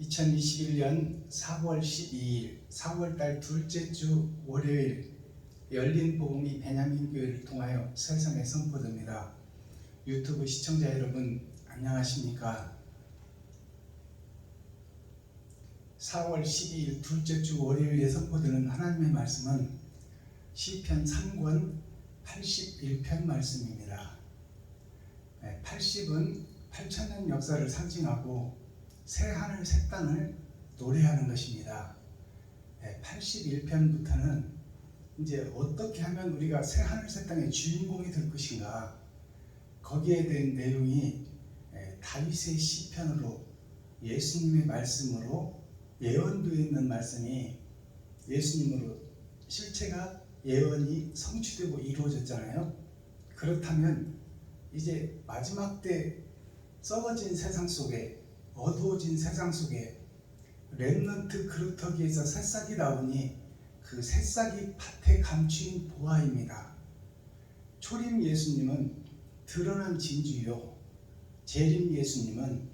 2021년 4월 12일 4월달 둘째 주 월요일 열린 복음이 베냐민 교회를 통하여 세상에 선포됩니다. 유튜브 시청자 여러분 안녕하십니까? 4월 12일 둘째 주 월요일에 선포되는 하나님의 말씀은 시편 3권 81편 말씀입니다. 80은 8,000년 역사를 상징하고 새하늘 새 땅을 노래하는 것입니다. 81편부터는 이제 어떻게 하면 우리가 새하늘 새 땅의 주인공이 될 것인가, 거기에 대한 내용이 다윗의 시편으로 예수님의 말씀으로 예언되어 있는 말씀이 예수님으로 실체가 예언이 성취되고 이루어졌잖아요. 그렇다면 이제 마지막 때 썩어진 세상 속에, 어두워진 세상 속에 렘넌트 그루터기에서 새싹이 나오니 그 새싹이 밭에 감추인 보화입니다. 초림 예수님은 드러난 진주요, 재림 예수님은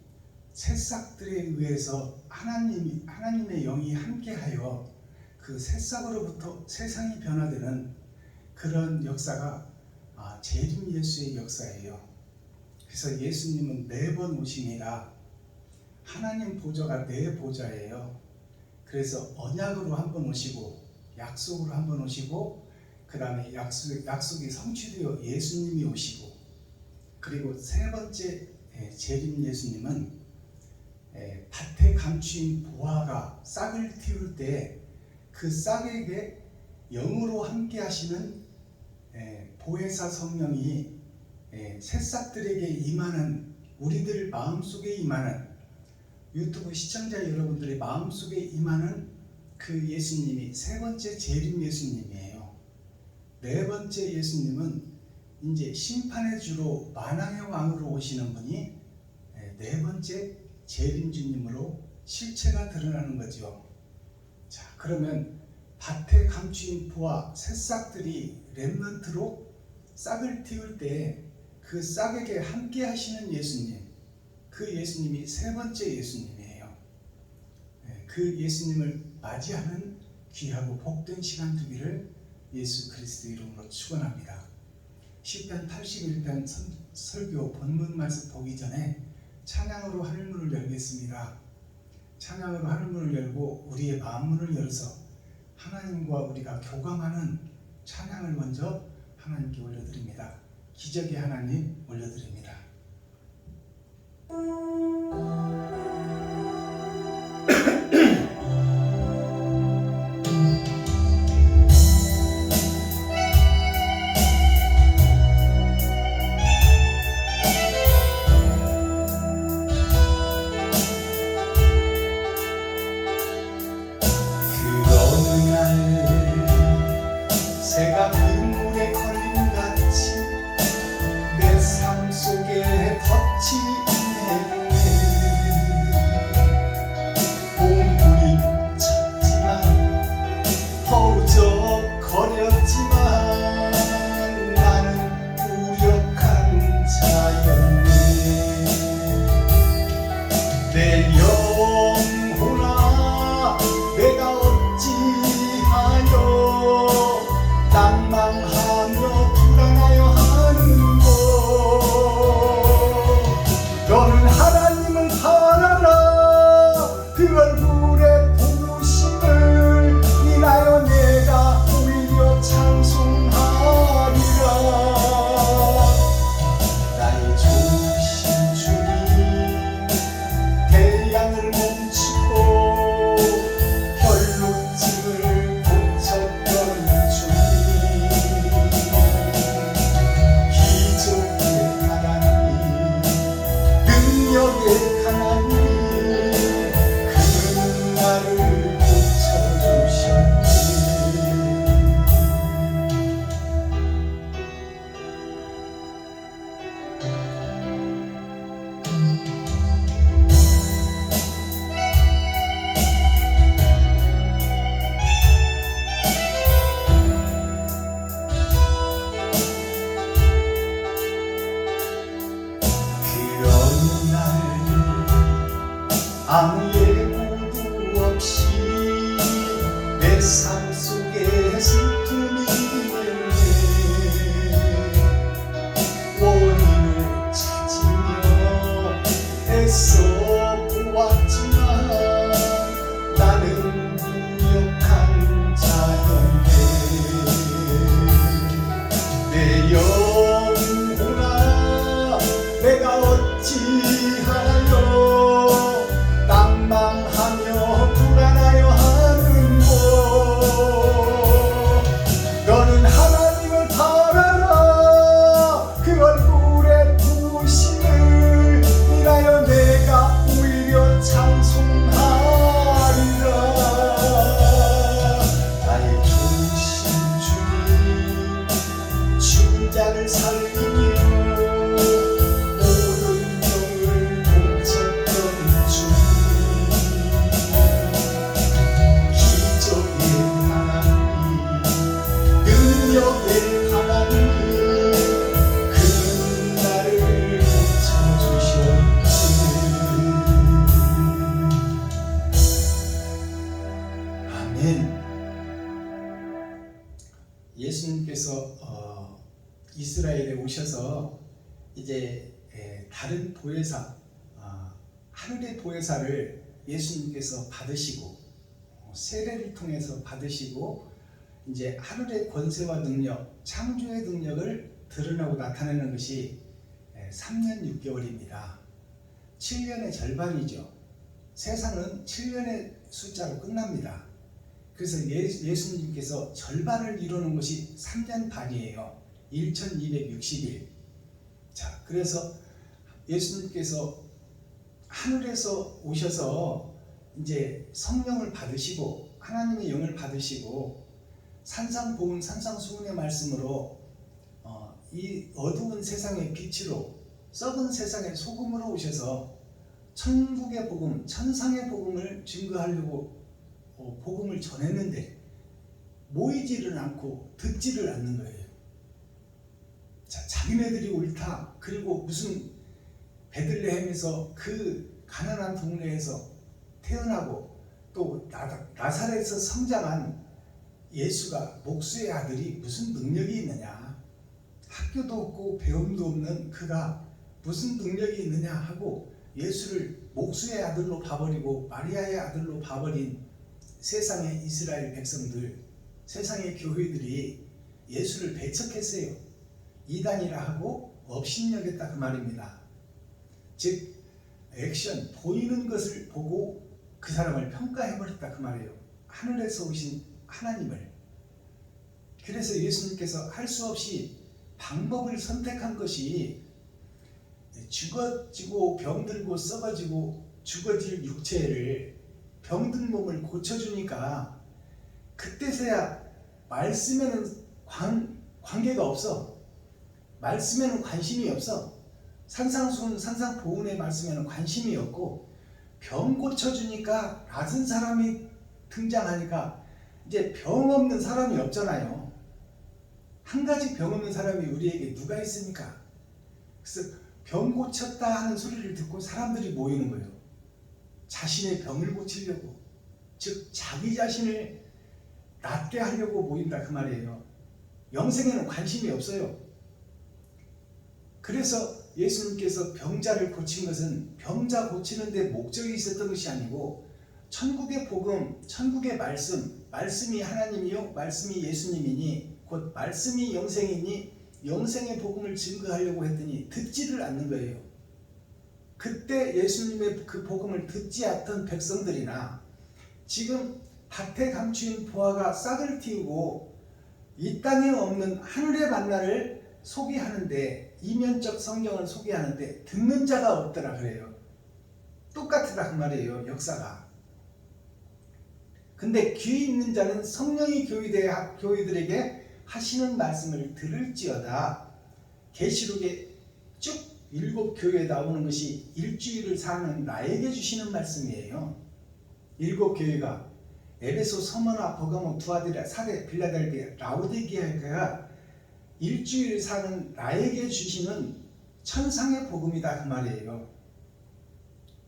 새싹들에 의해서 하나님의 영이 함께하여 그 새싹으로부터 세상이 변화되는 그런 역사가 재림 예수의 역사예요. 그래서 예수님은 4번 오십니다. 하나님 보좌가 4보좌예요. 그래서 언약으로 한 번 오시고, 약속으로 한 번 오시고, 그 다음에 약속이 성취되어 예수님이 오시고, 그리고 3번째 재림 예수님은 밭에 감추인 보화가 싹을 틔울 때 그 싹에게 영으로 함께 하시는 보혜사 성령이 새싹들에게 임하는, 우리들 마음속에 임하는, 유튜브 시청자 여러분들의 마음속에 임하는 그 예수님이 3번째 재림 예수님이에요. 4번째 예수님은 이제 심판의 주로 만왕의 왕으로 오시는 분이 4번째 재림 주님으로 실체가 드러나는 거죠. 자, 그러면 밭에 감추인 보화 새싹들이 렘넌트로 싹을 틔울 때 그 싹에게 함께 하시는 예수님, 그 예수님이 3번째 예수님이에요. 그 예수님을 맞이하는 귀하고 복된 시간 되기를 예수 그리스도 이름으로 축원합니다. 시편 81편 설교 본문 말씀 보기 전에 찬양으로 하늘문을 열겠습니다. 찬양으로 하늘문을 열고 우리의 마음문을 열어서 하나님과 우리가 교감하는 찬양을 먼저 하나님께 올려드립니다. 기적의 하나님 올려드립니다. 새가 그물에 걸린 같이 내 삶 속에 덧치네. 몸부림 쳤지만 허우적거렸지만 나는 무력한 자였네. 내 영혼아 내가 어찌하여 낭망하며 불안하여 하는고. 너는 하나님을 바라라. 그 얼굴의 부르심을 인하여 내가 오히려 찬송하리라. 나의 좋으신 주님, 태양을 멈추고 혈루증을 고쳤던 하나님, 그 나를 고쳐주셨네. 아무 예고 이스라엘에 오셔서 이제 다른 보혜사, 하늘의 보혜사를 예수님께서 받으시고 세례를 통해서 받으시고 이제 하늘의 권세와 능력, 창조의 능력을 드러나고 나타내는 것이 3년 6개월입니다. 7년의 절반이죠. 세상은 7년의 숫자로 끝납니다. 그래서 예수님께서 절반을 이루는 것이 3년 반이에요. 1260일. 자, 그래서 예수님께서 하늘에서 오셔서 이제 성령을 받으시고 하나님의 영을 받으시고 산상보훈 산상수훈의 말씀으로 이 어두운 세상의 빛으로 썩은 세상의 소금으로 오셔서 천국의 복음, 천상의 복음을 증거하려고 복음을 전했는데 모이지를 않고 듣지를 않는 거예요. 자, 자기네들이 옳다. 그리고 무슨 베들레헴에서 그 가난한 동네에서 태어나고 또 나사렛에서 성장한 예수가 목수의 아들이 무슨 능력이 있느냐, 학교도 없고 배움도 없는 그가 무슨 능력이 있느냐 하고 예수를 목수의 아들로 봐버리고 마리아의 아들로 봐버린 세상의 이스라엘 백성들, 세상의 교회들이 예수를 배척했어요. 이단이라 하고 업신여겼다 그 말입니다. 즉 액션, 보이는 것을 보고 그 사람을 평가해버렸다 그 말이에요. 하늘에서 오신 하나님을. 그래서 예수님께서 할 수 없이 방법을 선택한 것이 죽어지고 병들고 썩어지고 죽어질 육체를, 병든 몸을 고쳐주니까 그때서야 말씀에는 관계가 없어. 말씀에는 관심이 없어. 산상수훈 산상보훈의 말씀에는 관심이 없고, 병 고쳐주니까 낮은 사람이 등장하니까 이제 병 없는 사람이 없잖아요. 한 가지 병 없는 사람이 우리에게 누가 있습니까? 그래서 병 고쳤다 하는 소리를 듣고 사람들이 모이는 거예요. 자신의 병을 고치려고, 즉 자기 자신을 낫게 하려고 모인다 그 말이에요. 영생에는 관심이 없어요. 그래서 예수님께서 병자를 고친 것은 병자 고치는 데 목적이 있었던 것이 아니고 천국의 복음, 천국의 말씀, 말씀이 하나님이요 말씀이 예수님이니 곧 말씀이 영생이니 영생의 복음을 증거하려고 했더니 듣지를 않는 거예요. 그때 예수님의 그 복음을 듣지 않던 백성들이나 지금 밭에 감추인 보화가 싹을 틔우고 이 땅에 없는 하늘의 만나를 소개하는데, 이면적 성경을 소개하는데 듣는 자가 없더라 그래요. 똑같다 그 말이에요, 역사가. 근데 귀 있는 자는 성령이 교회들에게 하시는 말씀을 들을지어다. 계시록에 쭉 7교회에 나오는 것이 일주일을 사는 나에게 주시는 말씀이에요. 7교회가 에베소, 서머나, 버가모, 두아디라, 사데, 빌라델비아, 라오디게아가 일주일 사는 나에게 주시는 천상의 복음이다 그 말이에요.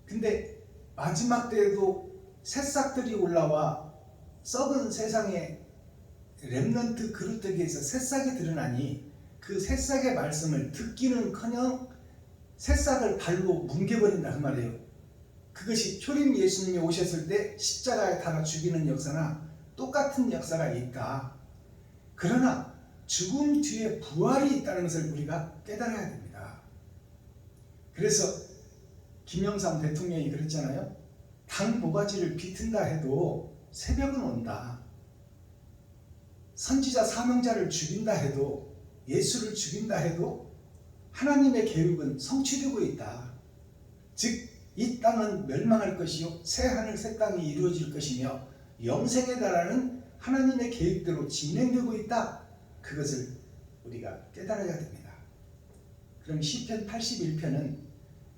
근데 마지막 때에도 새싹들이 올라와 썩은 세상의 렘넌트 그루터기에서 새싹이 드러나니 그 새싹의 말씀을 듣기는커녕 새싹을 발로 뭉개버린다 그 말이에요. 그것이 초림 예수님이 오셨을 때 십자가에 달아 죽이는 역사나 똑같은 역사가 있다. 그러나 죽음 뒤에 부활이 있다는 것을 우리가 깨달아야 됩니다. 그래서 김영삼 대통령이 그랬잖아요. 당 모가지를 비튼다 해도 새벽은 온다. 선지자 사명자를 죽인다 해도, 예수를 죽인다 해도 하나님의 계획은 성취되고 있다. 즉 이 땅은 멸망할 것이요 새 하늘 새 땅이 이루어질 것이며 영생에 달하는 하나님의 계획대로 진행되고 있다. 그것을 우리가 깨달아야 됩니다. 그럼 시편 81편은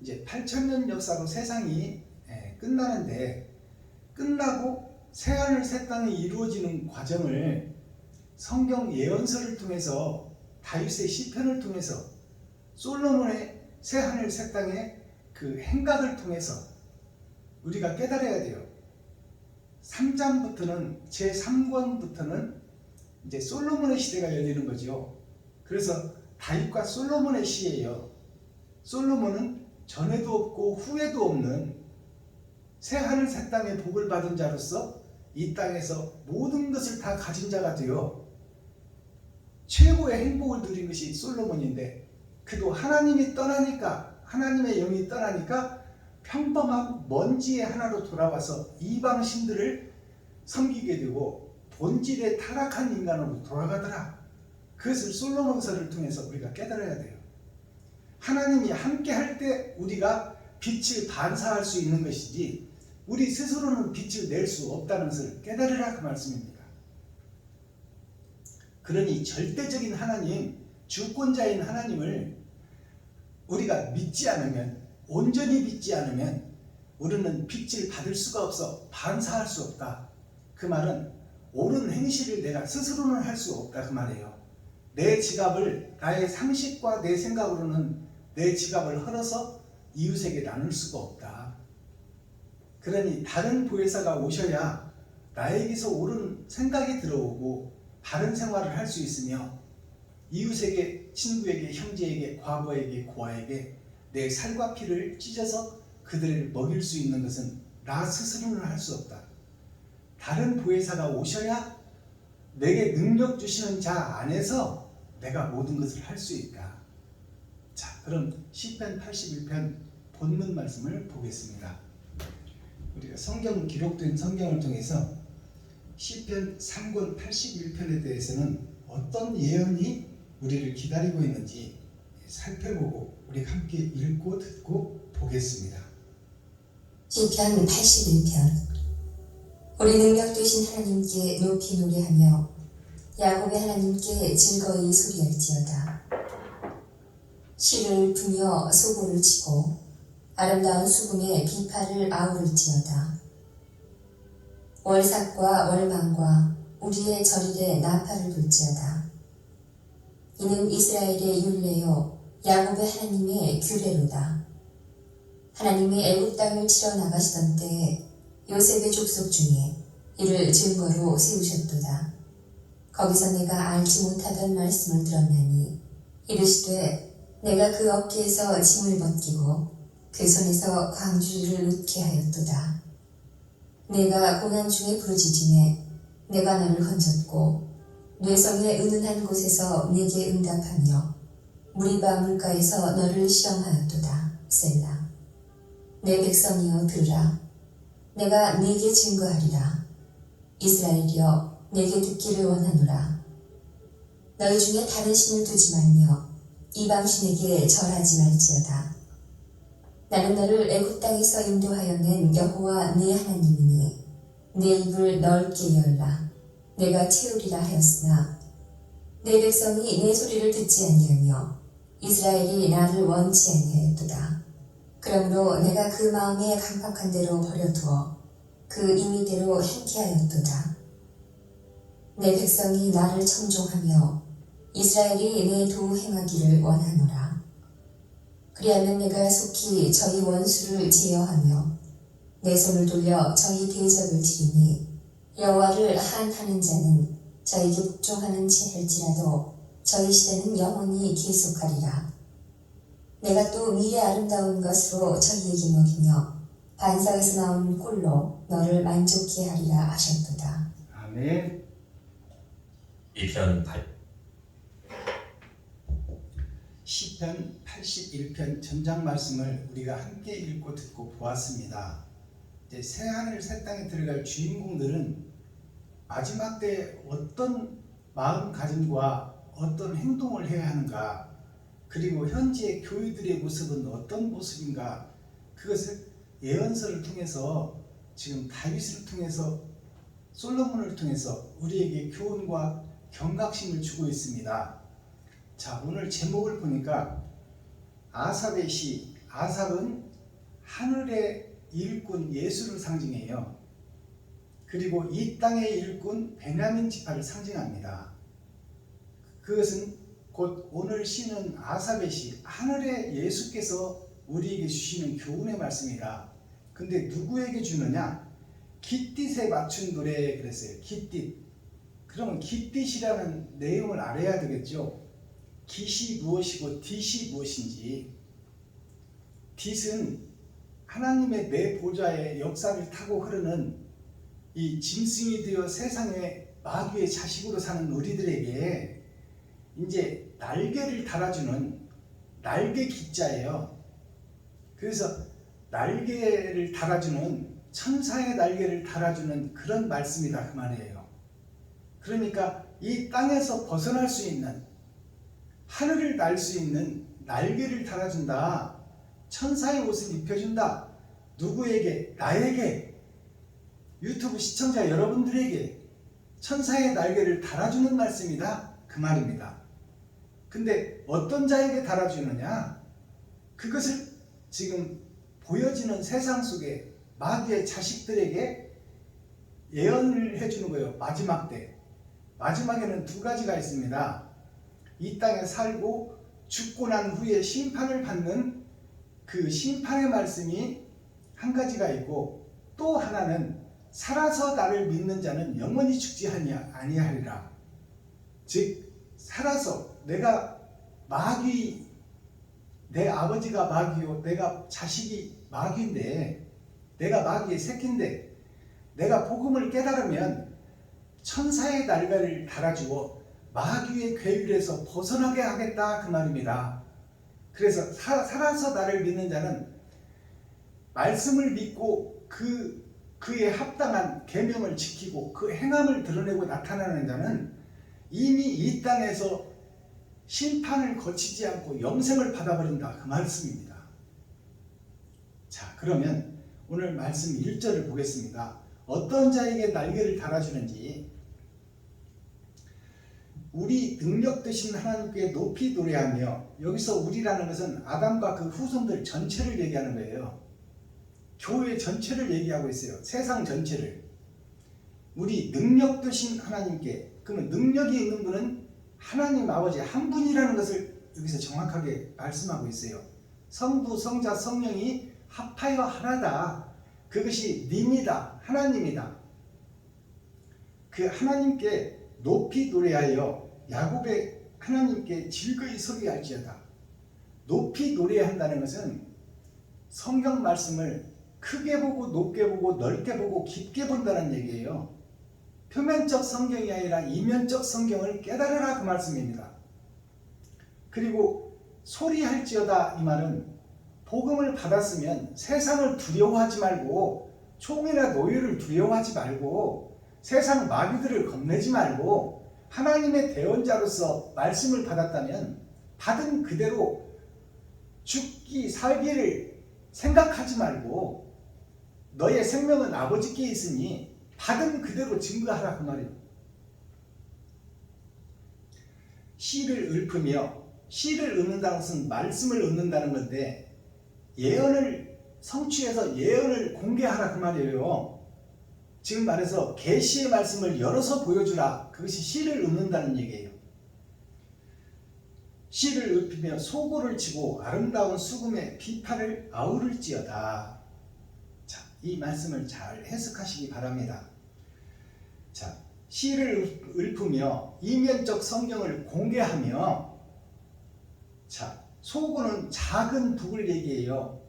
이제 8,000년 역사로 세상이 끝나는데, 끝나고 새하늘 새 땅이 이루어지는 과정을 성경 예언서를 통해서, 다윗의 시편을 통해서, 솔로몬의 새하늘 새 땅의 그 행각을 통해서 우리가 깨달아야 돼요. 3장부터는, 제3권부터는 이제 솔로몬의 시대가 열리는 거죠. 그래서 다윗과 솔로몬의 시예요. 솔로몬은 전에도 없고 후에도 없는 새 하늘 새 땅의 복을 받은 자로서 이 땅에서 모든 것을 다 가진 자가 되어 최고의 행복을 누린 것이 솔로몬인데, 그도 하나님이 떠나니까, 하나님의 영이 떠나니까 평범한 먼지의 하나로 돌아와서 이방 신들을 섬기게 되고 본질에 타락한 인간으로 돌아가더라. 그것을 솔로몬서를 통해서 우리가 깨달아야 돼요. 하나님이 함께 할 때 우리가 빛을 반사할 수 있는 것이지 우리 스스로는 빛을 낼 수 없다는 것을 깨달으라, 그 말씀입니다. 그러니 절대적인 하나님, 주권자인 하나님을 우리가 믿지 않으면, 온전히 믿지 않으면 우리는 빛을 받을 수가 없어 반사할 수 없다. 그 말은 옳은 행실을 내가 스스로는 할 수 없다, 그 말이에요. 내 지갑을, 나의 상식과 내 생각으로는 내 지갑을 헐어서 이웃에게 나눌 수가 없다. 그러니 다른 보혜사가 오셔야 나에게서 옳은 생각이 들어오고 바른 생활을 할 수 있으며 이웃에게, 친구에게, 형제에게, 과거에게, 고아에게 내 살과 피를 찢어서 그들을 먹일 수 있는 것은 나 스스로는 할 수 없다. 다른 보혜사가 오셔야 내게 능력 주시는 자 안에서 내가 모든 것을 할 수 있다. 자, 그럼 시편 81편 본문 말씀을 보겠습니다. 우리가 성경, 기록된 성경을 통해서 시편 3권 81편에 대해서는 어떤 예언이 우리를 기다리고 있는지 살펴보고 우리 함께 읽고 듣고 보겠습니다. 시편 81편. 우리 능력 되신 하나님께 높이 노래하며 야곱의 하나님께 즐거이 소리할지어다. 시를 부며 소고를 치고 아름다운 수금에 비파를 아우를지어다. 월삭과 월망과 우리의 절일에 나팔을 불지어다. 이는 이스라엘의 율례요 야곱의 하나님의 규례로다. 하나님이 애굽 땅을 치러 나가시던 때에 요셉의 족속 중에 이를 증거로 세우셨도다. 거기서 내가 알지 못하던 말씀을 들었나니 이르시되 내가 그 어깨에서 짐을 벗기고 그 손에서 광주리를 놓게 하였도다. 내가 고난 중에 부르짖음에 내가 너를 건졌고 뇌성의 은은한 곳에서 내게 응답하며 무리바 물가에서 너를 시험하였도다. 셀라. 내 백성이여 들으라. 내가 네게 증거하리라. 이스라엘이여 내게 듣기를 원하노라. 너희 중에 다른 신을 두지 말며 이방 신에게 절하지 말지어다. 나는 너를 애굽 땅에서 인도하여 낸 여호와 네 하나님이니 내 입을 넓게 열라. 내가 채우리라 하였으나 내 백성이 내 소리를 듣지 아니하며 이스라엘이 나를 원치 아니하였도다. 그러므로 내가 그 마음에 강팍한 대로 버려두어 그 임의대로 행케 하였도다. 내 백성이 나를 청종하며 이스라엘이 내 도 행하기를 원하노라. 그리하면 내가 속히 저희 원수를 제어하며 내 손을 돌려 저희 대적을 치리니 여호와를 한하는 자는 저에게 복종하는 채 할지라도 저희 시대는 영원히 계속하리라. 내가 또 미래 아름다운 것으로 저희에게 먹이며 반석에서 나온 꿀로 너를 만족케 하리라 하셨도다. 아멘. 시편 81편 전장 말씀을 우리가 함께 읽고 듣고 보았습니다. 이제 새 하늘 새 땅에 들어갈 주인공들은 마지막 때 어떤 마음가짐과 어떤 행동을 해야 하는가, 그리고 현재 교회들의 모습은 어떤 모습인가, 그것을 예언서를 통해서, 지금 다윗을 통해서, 솔로몬을 통해서 우리에게 교훈과 경각심을 주고 있습니다. 자, 오늘 제목을 보니까 아삽의 시, 아삽은 하늘의 일꾼 예수를 상징해요. 그리고 이 땅의 일꾼 베냐민 지파를 상징합니다. 그것은 곧 오늘 시는 아삽의 시, 하늘의 예수께서 우리에게 주시는 교훈의 말씀이다. 근데 누구에게 주느냐? 깃딧에 맞춘 노래 그랬어요. 깃딧. 그러면 깃딧이라는 내용을 알아야 되겠죠. 깃이 무엇이고 딧이 무엇인지. 딧은 하나님의 내 보좌의 역사를 타고 흐르는 이 짐승이 되어 세상에 마귀의 자식으로 사는 우리들에게 이제 날개를 달아주는 날개 기자예요. 그래서 날개를 달아주는, 천사의 날개를 달아주는 그런 말씀이다 그 말이에요. 그러니까 이 땅에서 벗어날 수 있는, 하늘을 날 수 있는 날개를 달아준다. 천사의 옷을 입혀준다. 누구에게? 나에게, 유튜브 시청자 여러분들에게 천사의 날개를 달아주는 말씀이다 그 말입니다. 근데 어떤 자에게 달아주느냐? 그것을 지금 보여지는 세상 속에 마귀의 자식들에게 예언을 해주는 거예요. 마지막 때. 마지막에는 두 가지가 있습니다. 이 땅에 살고 죽고 난 후에 심판을 받는 그 심판의 말씀이 한 가지가 있고, 또 하나는 살아서 나를 믿는 자는 영원히 죽지 아니하리라. 즉 살아서, 내가 마귀, 내 아버지가 마귀요, 내가 자식이 마귀인데, 내가 마귀의 새끼인데, 내가 복음을 깨달으면 천사의 날개를 달아주어 마귀의 괴율에서 벗어나게 하겠다 그 말입니다. 그래서 살아서 나를 믿는 자는 말씀을 믿고 그에 합당한 계명을 지키고 그 행함을 드러내고 나타나는 자는 이미 이 땅에서 심판을 거치지 않고 영생을 받아버린다 그 말씀입니다. 자, 그러면 오늘 말씀 1절을 보겠습니다. 어떤 자에게 날개를 달아주는지. 우리 능력 되신 하나님께 높이 노래하며, 여기서 우리라는 것은 아담과 그 후손들 전체를 얘기하는 거예요. 교회 전체를 얘기하고 있어요. 세상 전체를. 우리 능력 되신 하나님께, 그러면 능력이 있는 분은 하나님 아버지 한 분이라는 것을 여기서 정확하게 말씀하고 있어요. 성부, 성자, 성령이 합하여 하나다. 그것이 님이다. 하나님이다. 그 하나님께 높이 노래하여 야곱의 하나님께 즐거이 소리할지어다. 높이 노래한다는 것은 성경 말씀을 크게 보고 높게 보고 넓게 보고 깊게 본다는 얘기예요. 표면적 성경이 아니라 이면적 성경을 깨달으라 그 말씀입니다. 그리고 소리할지어다 이 말은 복음을 받았으면 세상을 두려워하지 말고, 총이나 노예를 두려워하지 말고, 세상 마귀들을 겁내지 말고, 하나님의 대언자로서 말씀을 받았다면 받은 그대로 죽기 살기를 생각하지 말고, 너의 생명은 아버지께 있으니 받은 그대로 증거하라 그 말이에요. 씨를 읊으며, 씨를 읊는다는 것은 말씀을 읊는다는 건데, 예언을 성취해서 예언을 공개하라 그 말이에요. 지금 말해서 계시의 말씀을 열어서 보여주라. 그것이 씨를 읊는다는 얘기예요. 씨를 읊으며 소고를 치고 아름다운 수금의 비파를 아우를지어다. 자, 이 말씀을 잘 해석하시기 바랍니다. 자, 씨를 읊으며 이면적 성경을 공개하며, 자, 소고는 작은 북을 얘기해요.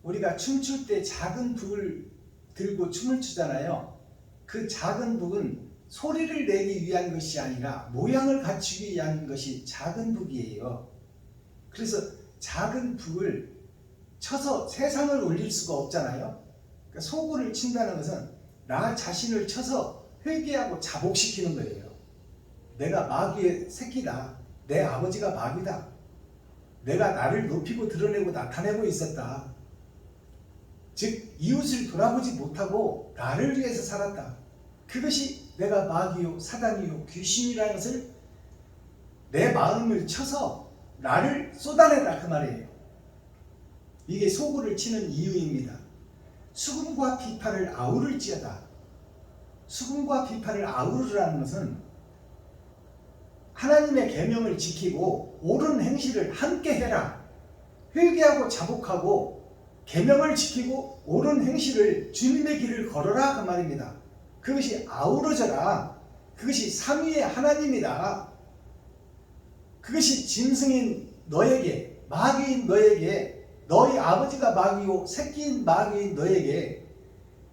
우리가 춤출 때 작은 북을 들고 춤을 추잖아요. 그 작은 북은 소리를 내기 위한 것이 아니라 모양을 갖추기 위한 것이 작은 북이에요. 그래서 작은 북을 쳐서 세상을 울릴 수가 없잖아요. 그러니까 소고를 친다는 것은 나 자신을 쳐서 회개하고 자복시키는 거예요. 내가 마귀의 새끼다. 내 아버지가 마귀다. 내가 나를 높이고 드러내고 나타내고 있었다. 즉 이웃을 돌아보지 못하고 나를 위해서 살았다. 그것이 내가 마귀요 사단이요 귀신이라는 것을 내 마음을 쳐서 나를 쏟아내라 그 말이에요. 이게 소고를 치는 이유입니다. 수금과 비파를 아우를지어다. 수금과 비파를 아우르라는 것은 하나님의 계명을 지키고 옳은 행실을 함께 해라. 회개하고 자복하고 계명을 지키고 옳은 행실을 주님의 길을 걸어라 그 말입니다. 그것이 아우러져라. 그것이 삼위의 하나님이다. 그것이 짐승인 너에게, 마귀인 너에게, 너희 아버지가 마귀요 새끼인 마귀인 너에게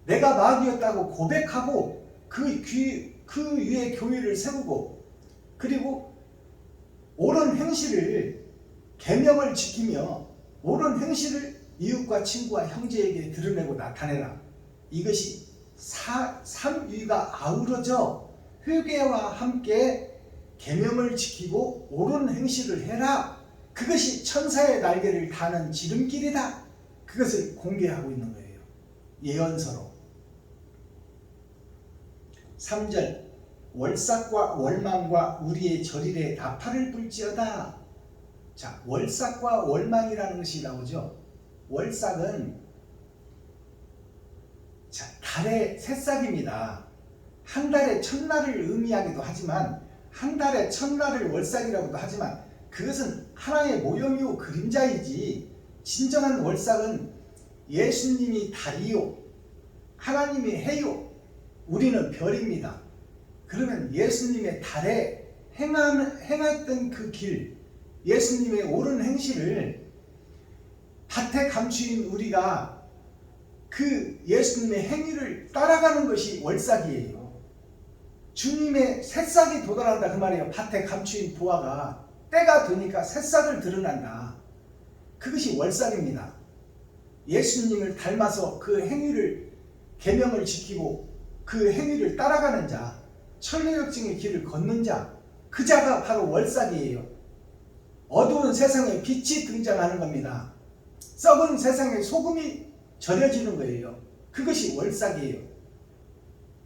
내가 마귀였다고 고백하고 그 위에 교회를 세우고, 그리고 옳은 행실을, 계명을 지키며 옳은 행실을 이웃과 친구와 형제에게 드러내고 나타내라. 이것이 삼위가 아우러져 회개와 함께 계명을 지키고 옳은 행실을 해라. 그것이 천사의 날개를 다는 지름길이다. 그것을 공개하고 있는 거예요. 예언서로. 3절 월삭과 월망과 우리의 절일에 나팔을 불지어다. 자, 월삭과 월망이라는 것이 나오죠. 월삭은 달의 새싹입니다. 한 달의 첫날을 의미하기도 하지만, 한 달의 첫날을 월삭이라고도 하지만, 그것은 하나의 모형이요 그림자이지, 진정한 월삭은 예수님이 달이요 하나님이 해요, 우리는 별입니다. 그러면 예수님의 달에 행했던 그 길, 예수님의 옳은 행실을 밭에 감추인 우리가 그 예수님의 행위를 따라가는 것이 월삭이에요. 주님의 새싹이 돋아난다 그 말이에요. 밭에 감추인 부화가 때가 되니까 새싹을 드러난다. 그것이 월삭입니다. 예수님을 닮아서 그 행위를, 계명을 지키고 그 행위를 따라가는 자, 천리역증의 길을 걷는 자, 그 자가 바로 월삭이에요. 어두운 세상에 빛이 등장하는 겁니다. 썩은 세상에 소금이 절여지는 거예요. 그것이 월삭이에요.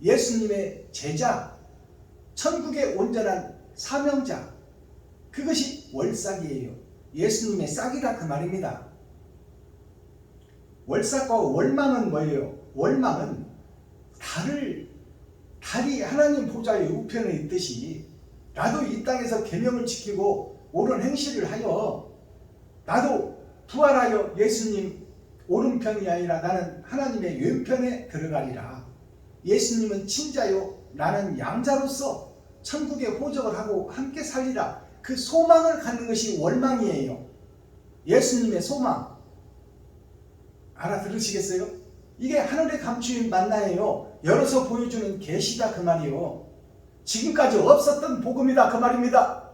예수님의 제자, 천국의 온전한 사명자, 그것이 월삭이에요. 예수님의 싹이다 그 말입니다. 월삭과 월망은 뭐예요? 월망은 달이 하나님 보좌의 우편에 있듯이 나도 이 땅에서 계명을 지키고 옳은 행실을 하여 나도 부활하여 예수님 오른편이 아니라 나는 하나님의 왼편에 들어가리라. 예수님은 친자요 나는 양자로서 천국에 호적을 하고 함께 살리라. 그 소망을 갖는 것이 월망이에요. 예수님의 소망 알아들으시겠어요? 이게 하늘에 감추인 만나예요. 열어서 보여주는 계시다 그 말이요. 지금까지 없었던 복음이다 그 말입니다.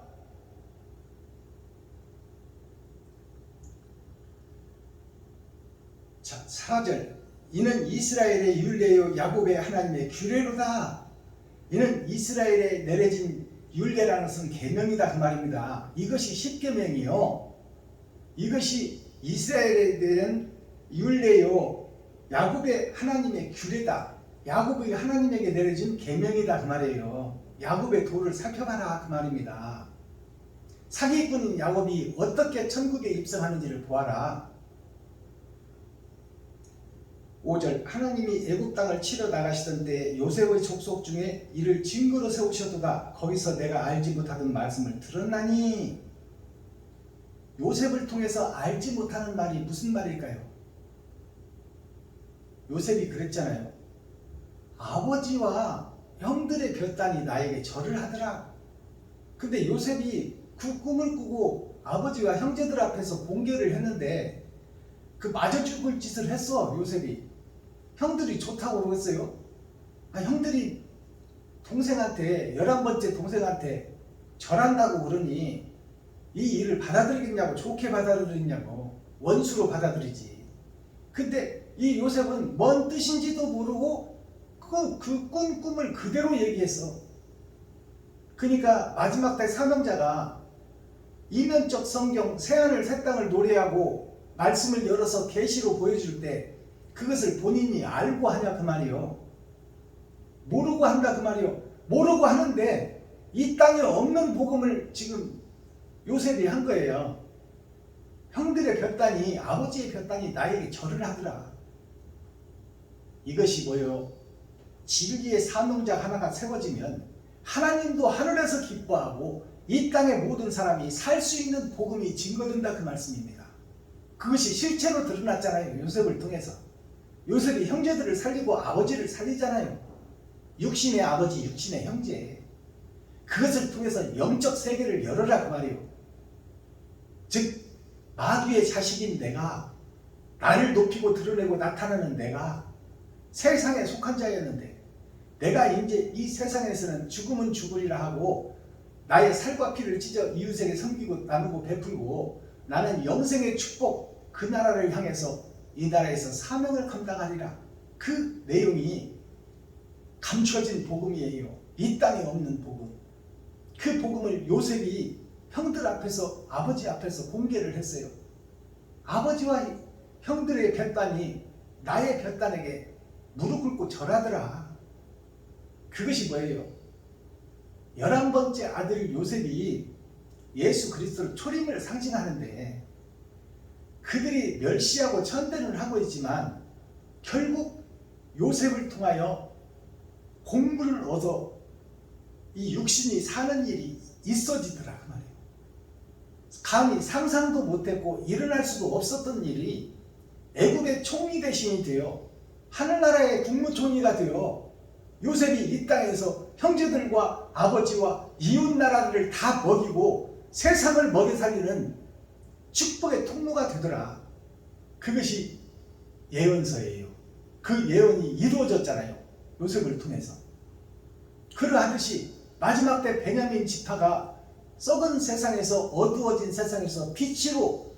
자, 4절 이는 이스라엘의 율례요 야곱의 하나님의 규례로다. 이는 이스라엘에 내려진 율례라는 것은 계명이다 그 말입니다. 이것이 십계명이요, 이것이 이스라엘에 대한 율례요 야곱의 하나님의 규례다. 야곱이 하나님에게 내려진 계명이다 그 말이에요. 야곱의 도를 살펴봐라 그 말입니다. 사기꾼인 야곱이 어떻게 천국에 입성하는지를 보아라. 5절 하나님이 애굽 땅을 치러 나가시던 때 요셉의 족속 중에 이를 증거로 세우셨도다. 거기서 내가 알지 못하던 말씀을 들었나니. 요셉을 통해서 알지 못하는 말이 무슨 말일까요? 요셉이 그랬잖아요. 아버지와 형들의 볕단이 나에게 절을 하더라. 근데 요셉이 그 꿈을 꾸고 아버지와 형제들 앞에서 공개를 했는데 그 맞아 죽을 짓을 했어. 요셉이. 형들이 좋다고 그랬어요. 형들이 동생한테 11번째 동생한테 절한다고 그러니 이 일을 받아들이겠냐고, 좋게 받아들이냐고, 원수로 받아들이지. 근데 이 요셉은 뭔 뜻인지도 모르고 그 꾼 꿈을 그대로 얘기했어. 그러니까 마지막 때 사명자가 이면적 성경 새하늘 새 땅을 노래하고 말씀을 열어서 계시로 보여줄 때 그것을 본인이 알고 하냐 그 말이요. 모르고 한다 그 말이요. 모르고 하는데 이 땅에 없는 복음을 지금 요셉이 한 거예요. 형들의 볕단이, 아버지의 볕단이 나에게 절을 하더라. 이것이 뭐요? 진리의 사명자 하나가 세워지면 하나님도 하늘에서 기뻐하고 이 땅의 모든 사람이 살 수 있는 복음이 증거된다 그 말씀입니다. 그것이 실체로 드러났잖아요. 요셉을 통해서. 요셉이 형제들을 살리고 아버지를 살리잖아요. 육신의 아버지, 육신의 형제. 그것을 통해서 영적 세계를 열어라 그 말이에요. 즉 마귀의 자식인 내가, 나를 높이고 드러내고 나타나는 내가 세상에 속한 자였는데, 내가 이제 이 세상에서는 죽으면 죽으리라 하고 나의 살과 피를 찢어 이웃에게 섬기고 나누고 베풀고 나는 영생의 축복, 그 나라를 향해서 이 나라에서 사명을 감당하리라. 그 내용이 감춰진 복음이에요. 이 땅에 없는 복음. 그 복음을 요셉이 형들 앞에서, 아버지 앞에서 공개를 했어요. 아버지와 형들의 볕단이 나의 볕단에게 무릎 꿇고 절하더라. 그것이 뭐예요? 11번째 아들 요셉이 예수 그리스도를 초림을 상징하는데, 그들이 멸시하고 천대를 하고 있지만 결국 요셉을 통하여 공부를 얻어 이 육신이 사는 일이 있어지더라 그 말이에요. 감히 상상도 못했고 일어날 수도 없었던 일이 애굽의 총리 대신이 되어 하늘나라의 국무총리가 되어 요셉이 이 땅에서 형제들과 아버지와 이웃 나라들을 다 먹이고 세상을 먹여 살리는 축복의 통로가 되더라. 그것이 예언서예요. 그 예언이 이루어졌잖아요. 요셉을 통해서. 그러하듯이 마지막 때 베냐민 지파가 썩은 세상에서, 어두워진 세상에서 빛으로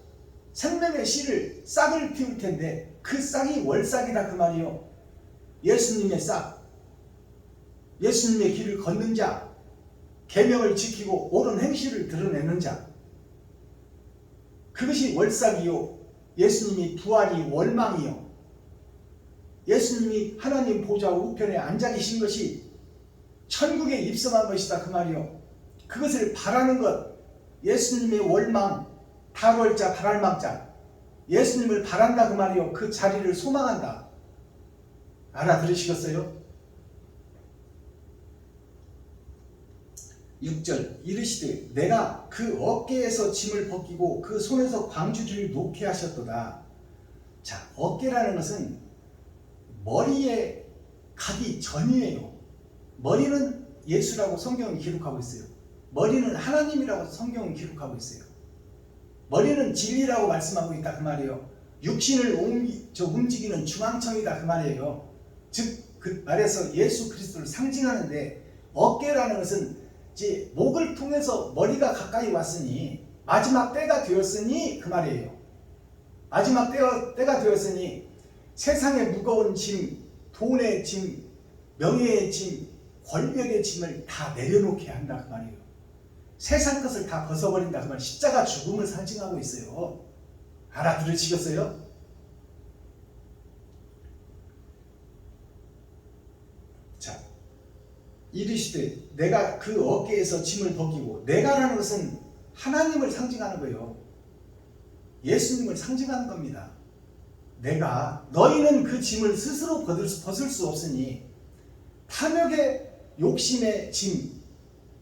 생명의 씨를, 싹을 피울 텐데 그 싹이 월싹이다 그 말이요. 예수님의 싹, 예수님의 길을 걷는 자, 계명을 지키고 옳은 행실을 드러내는 자, 그것이 월삭이요. 예수님이 부활이 월망이요. 예수님이 하나님 보좌 우편에 앉아 계신 것이 천국에 입성한 것이다 그 말이요. 그것을 바라는 것, 예수님의 월망, 달월자 발알망자, 예수님을 바란다 그 말이요. 그 자리를 소망한다. 알아들으시겠어요? 6절 이르시되 내가 그 어깨에서 짐을 벗기고 그 손에서 광주리를 놓게 하셨도다. 자, 어깨라는 것은 머리에 가기 전이에요. 머리는 예수라고 성경은 기록하고 있어요. 머리는 하나님이라고 성경은 기록하고 있어요. 머리는 진리라고 말씀하고 있다 그 말이에요. 육신을 움직이는 중앙청이다 그 말이에요. 즉 그 말에서 예수 그리스도를 상징하는데, 어깨라는 것은 이제 목을 통해서 머리가 가까이 왔으니 마지막 때가 되었으니 그 말이에요. 마지막 때가 되었으니 세상의 무거운 짐, 돈의 짐, 명예의 짐, 권력의 짐을 다 내려놓게 한다 그 말이에요. 세상 것을 다 벗어버린다 그 말. 십자가 죽음을 상징하고 있어요. 알아들으시겠어요? 자, 이르시되 내가 그 어깨에서 짐을 벗기고, 내가라는 것은 하나님을 상징하는 거예요. 예수님을 상징하는 겁니다. 내가, 너희는 그 짐을 스스로 벗을 수 없으니 탐욕의 욕심의 짐,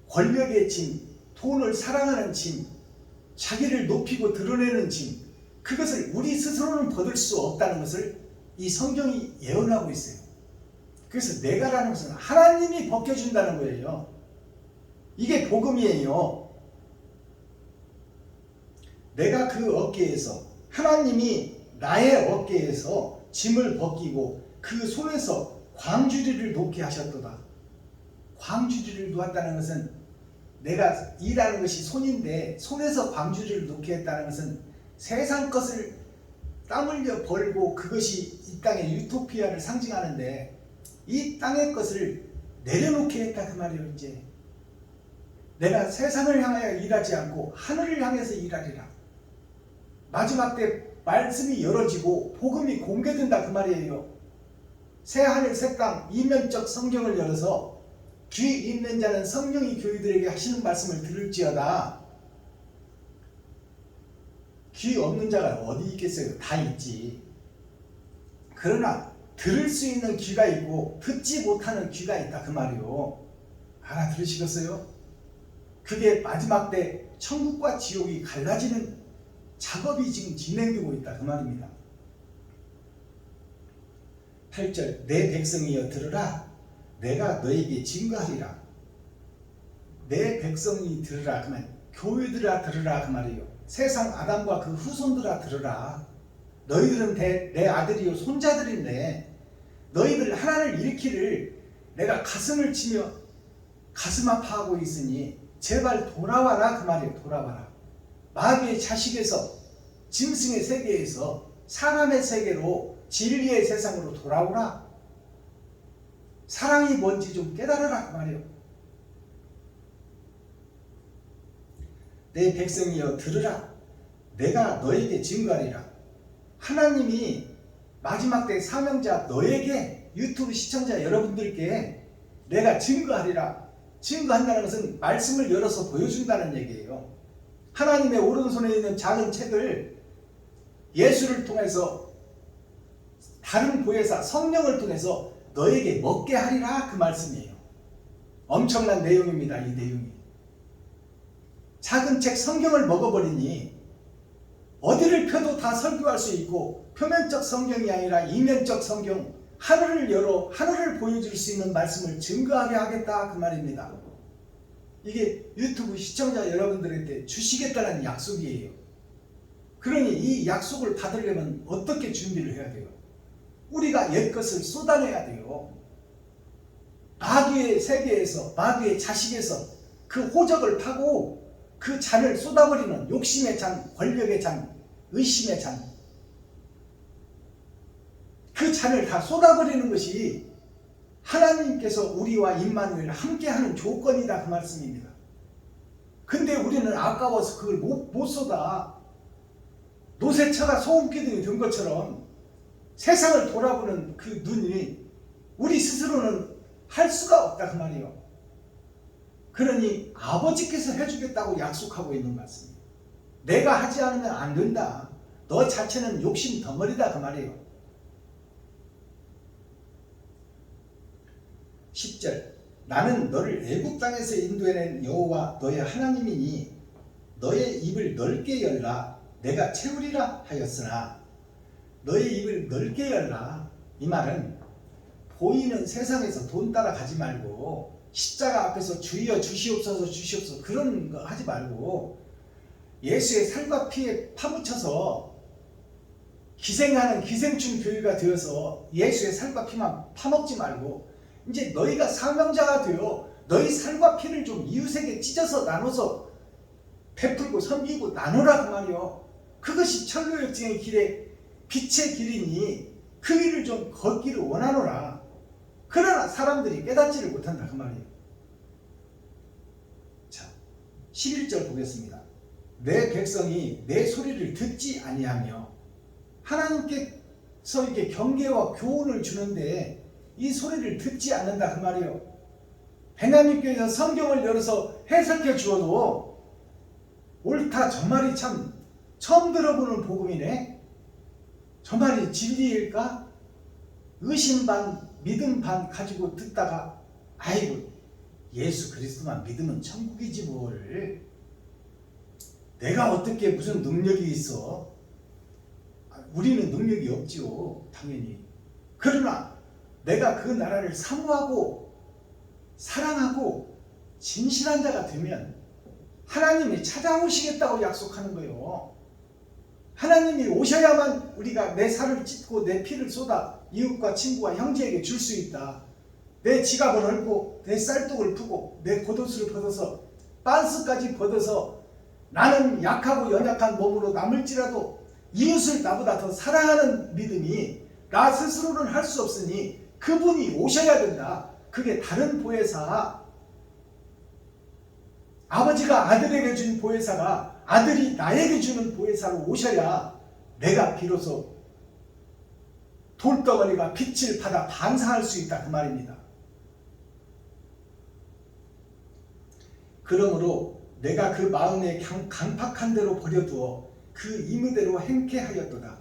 권력의 짐, 돈을 사랑하는 짐, 자기를 높이고 드러내는 짐, 그것을 우리 스스로는 벗을 수 없다는 것을 이 성경이 예언하고 있어요. 그래서 내가라는 것은 하나님이 벗겨준다는 거예요. 이게 복음이에요. 내가 그 어깨에서, 하나님이 나의 어깨에서 짐을 벗기고 그 손에서 광주리를 놓게 하셨도다. 광주리를 놓았다는 것은, 내가 일하는 것이 손인데 손에서 광주리를 놓게 했다는 것은 세상 것을 땀 흘려 벌고 그것이 이 땅의 유토피아를 상징하는데, 이 땅의 것을 내려놓게 했다 그 말이에요. 이제 내가 세상을 향하여 일하지 않고 하늘을 향해서 일하리라. 마지막 때 말씀이 열어지고 복음이 공개된다 그 말이에요. 새하늘 새땅 이면적 성경을 열어서 귀 있는 자는 성령이 교회들에게 하시는 말씀을 들을지어다. 귀 없는 자가 어디 있겠어요? 다 있지. 그러나 들을 수 있는 귀가 있고 듣지 못하는 귀가 있다 그 말이요. 알아들으시겠어요? 그게 마지막 때 천국과 지옥이 갈라지는 작업이 지금 진행되고 있다 그 말입니다. 8절 내 백성이여 들으라. 내가 너에게 증거하리라. 내 백성이 들으라 그 말. 교회들아 들으라 그 말이에요. 세상 아담과 그 후손들아 들으라. 너희들은 내 아들이요 손자들인데 너희들 하나를 일으키를 내가 가슴을 치며 가슴 아파하고 있으니 제발 돌아와라 그 말이에요. 돌아와라. 마귀의 자식에서 짐승의 세계에서 사람의 세계로 진리의 세상으로 돌아오라. 사랑이 뭔지 좀 깨달으라 그 말이에요. 내 백성이여 들으라. 내가 너에게 증거하리라. 하나님이 마지막 때 사명자 너에게, 유튜브 시청자 여러분들께 내가 증거하리라. 증거한다는 것은 말씀을 열어서 보여준다는 얘기예요. 하나님의 오른손에 있는 작은 책을 예수를 통해서, 다른 보혜사 성령을 통해서 너에게 먹게 하리라 그 말씀이에요. 엄청난 내용입니다. 이 내용이. 작은 책 성경을 먹어버리니 어디를 펴도 다 설교할 수 있고, 표면적 성경이 아니라 이면적 성경, 하늘을 열어 하늘을 보여줄 수 있는 말씀을 증거하게 하겠다 그 말입니다. 이게 유튜브 시청자 여러분들한테 주시겠다는 약속이에요. 그러니 이 약속을 받으려면 어떻게 준비를 해야 돼요? 우리가 옛것을 쏟아내야 돼요. 마귀의 세계에서, 마귀의 자식에서 그 호적을 파고 그 잔을 쏟아버리는 욕심의 잔, 권력의 잔, 의심의 잔, 그 잔을 다 쏟아버리는 것이 하나님께서 우리와 임마누엘 함께하는 조건이다 그 말씀입니다. 근데 우리는 아까워서 그걸 못 쏟아. 노새처가 소금기둥이 된 것처럼 세상을 돌아보는 그 눈이 우리 스스로는 할 수가 없다 그 말이에요. 그러니 아버지께서 해주겠다고 약속하고 있는 말씀이에요. 내가 하지 않으면 안 된다. 너 자체는 욕심 덩어리다 그 말이에요. 10절 나는 너를 애굽 땅에서 인도해낸 여호와 너의 하나님이니 너의 입을 넓게 열라 내가 채우리라 하였으나, 너의 입을 넓게 열라 이 말은 보이는 세상에서 돈 따라 가지 말고 십자가 앞에서 주여 주시옵소서 주시옵소서 그런 거 하지 말고 예수의 살과 피에 파묻혀서 기생하는 기생충 교회가 되어서 예수의 살과 피만 파먹지 말고 이제 너희가 사명자가 되어 너희 살과 피를 좀 이웃에게 찢어서 나눠서 베풀고 섬기고 나누라 그 말이요. 그것이 천로역정의 길에 빛의 길이니 그 길을 좀 걷기를 원하노라. 그러나 사람들이 깨닫지를 못한다 그 말이에요. 자, 11절 보겠습니다. 내 백성이 내 소리를 듣지 아니하며, 하나님께서 이렇게 경계와 교훈을 주는데 이 소리를 듣지 않는다 그 말이에요. 베냐민교회에서 성경을 열어서 해석해 주어도 옳다 저 말이 참 처음 들어보는 복음이네, 저 말이 진리일까? 의심 반 믿음 반 가지고 듣다가 아이고 예수 그리스도만 믿으면 천국이지 뭘, 내가 어떻게 무슨 능력이 있어. 우리는 능력이 없지요 당연히. 그러나 내가 그 나라를 사모하고 사랑하고 진실한 자가 되면 하나님이 찾아오시겠다고 약속하는 거예요. 하나님이 오셔야만 우리가 내 살을 찢고 내 피를 쏟아 이웃과 친구와 형제에게 줄 수 있다. 내 지갑을 헐고 내 쌀독을 푸고 내 겉옷을 벗어서 빤스까지 벗어서 나는 약하고 연약한 몸으로 남을지라도 이웃을 나보다 더 사랑하는 믿음이 나 스스로는 할 수 없으니 그분이 오셔야 된다. 그게 다른 보혜사, 아버지가 아들에게 준 보혜사가 아들이 나에게 주는 보혜사로 오셔야 내가 비로소 돌덩어리가 빛을 받아 반사할 수 있다 그 말입니다. 그러므로 내가 그 마음에 강팍한 대로 버려두어 그 임의대로 행케하였도다.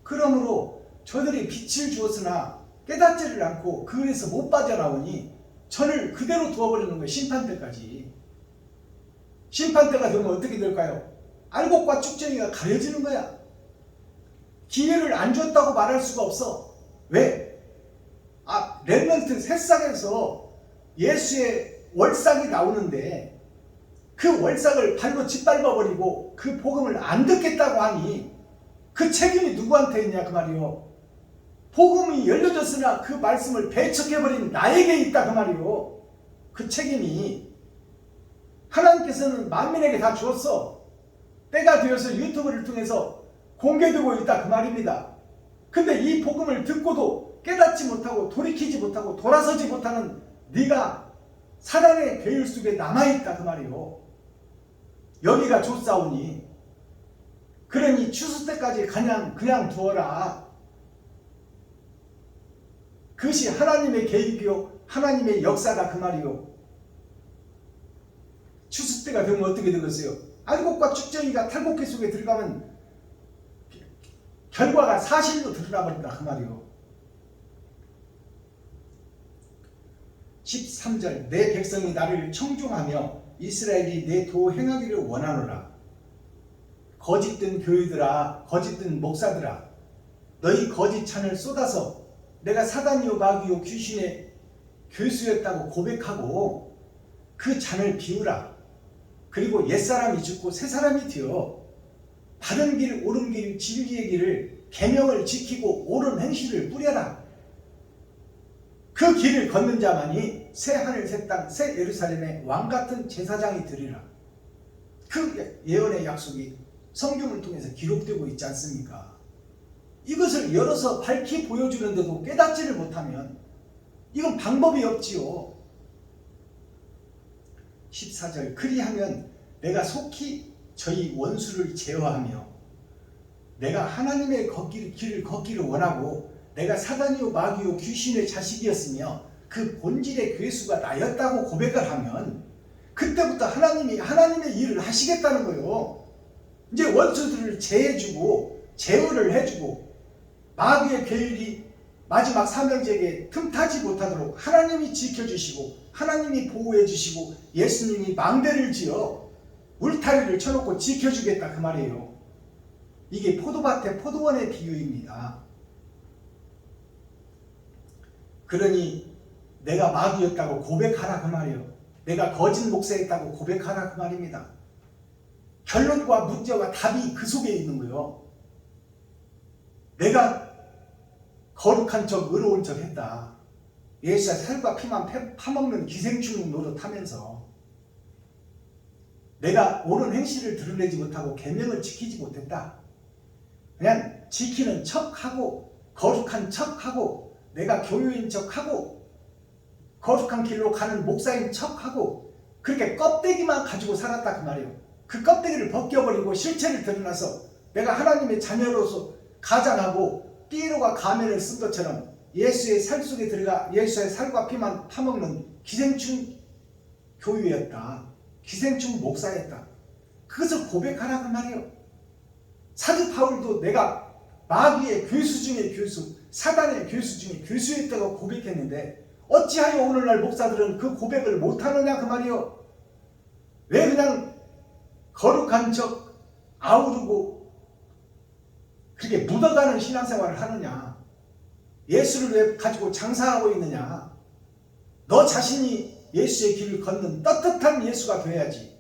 그러므로 저들이 빛을 주었으나 깨닫지를 않고 그 안에서 못 빠져나오니 저를 그대로 두어버리는 거예요. 심판 때까지. 심판 때가 되면 어떻게 될까요? 알곡과 쭉정이가 가려지는 거야. 기회를 안 줬다고 말할 수가 없어. 왜? 렘넌트 새싹에서 예수의 월삭이 나오는데 그 월삭을 발로 짓밟아버리고 그 복음을 안 듣겠다고 하니 그 책임이 누구한테 있냐 그 말이요. 복음이 열려졌으나 그 말씀을 배척해버린 나에게 있다 그 말이요. 그 책임이 하나님께서는 만민에게 다 주었어. 때가 되어서 유튜브를 통해서 공개되고 있다 그 말입니다. 근데 이 복음을 듣고도 깨닫지 못하고 돌이키지 못하고 돌아서지 못하는 네가 사단의 괴율 속에 남아있다 그 말이요. 여기가 좋사오니 그러니 추수 때까지 그냥 두어라. 그것이 하나님의 계획이요 하나님의 역사다 그 말이요. 추수 때가 되면 어떻게 되겠어요? 알곡과 축쟁이가 탈곡기 속에 들어가면 결과가 사실로 드러나버린다 그 말이요. 13절 내 백성이 나를 청종하며 이스라엘이 내 도 행하기를 원하노라. 거짓된 교회들아 거짓된 목사들아 너희 거짓 찬을 쏟아서 내가 사단이요 마귀요 귀신의 교수였다고 고백하고 그 잔을 비우라. 그리고 옛사람이 죽고 새사람이 되어 바른 길 옳은 길 진리의 길을 계명을 지키고 옳은 행실을 뿌려라. 그 길을 걷는 자만이 새 하늘 새 땅 새 예루살렘의 왕같은 제사장이 되리라. 그 예언의 약속이 성경을 통해서 기록되고 있지 않습니까? 이것을 열어서 밝히 보여주는데도 깨닫지를 못하면 이건 방법이 없지요. 14절 그리하면 내가 속히 저희 원수를 제어하며 내가 하나님의 길을 걷기를 원하고 내가 사단이요 마귀요 귀신의 자식이었으며 그 본질의 괴수가 나였다고 고백을 하면 그때부터 하나님이 하나님의 일을 하시겠다는 거예요. 이제 원수들을 제해주고 제어를 해주고 마귀의 계율이 마지막 사명제에게 틈타지 못하도록 하나님이 지켜주시고 하나님이 보호해주시고 예수님이 망대를 지어 울타리를 쳐놓고 지켜주겠다 그 말이에요. 이게 포도밭의 포도원의 비유입니다. 그러니 내가 마귀였다고 고백하라 그 말이에요. 내가 거짓 목사였다고 고백하라 그 말입니다. 결론과 문제와 답이 그 속에 있는 거예요. 내가 거룩한 척 의로운 척 했다. 예수의 살과 피만 파먹는 기생충 노릇하면서 내가 옳은 행실을 드러내지 못하고 계명을 지키지 못했다. 그냥 지키는 척하고 거룩한 척하고 내가 교유인 척하고 거룩한 길로 가는 목사인 척하고 그렇게 껍데기만 가지고 살았다 그 말이에요. 그 껍데기를 벗겨버리고 실체를 드러나서 내가 하나님의 자녀로서 가장하고 띠로가 가면을 쓴 것처럼 예수의 살 속에 들어가 예수의 살과 피만 파먹는 기생충 교유였다. 기생충 목사였다. 그것을 고백하라 그 말이에요. 사도 바울도 내가 마귀의 교수 중의 교수, 사단의 교수 중에 교수였다고 고백했는데 어찌하여 오늘날 목사들은 그 고백을 못하느냐 그 말이요. 왜 그냥 거룩한 척 아우르고 그렇게 묻어가는 신앙생활을 하느냐. 예수를 왜 가지고 장사하고 있느냐. 너 자신이 예수의 길을 걷는 떳떳한 예수가 되어야지.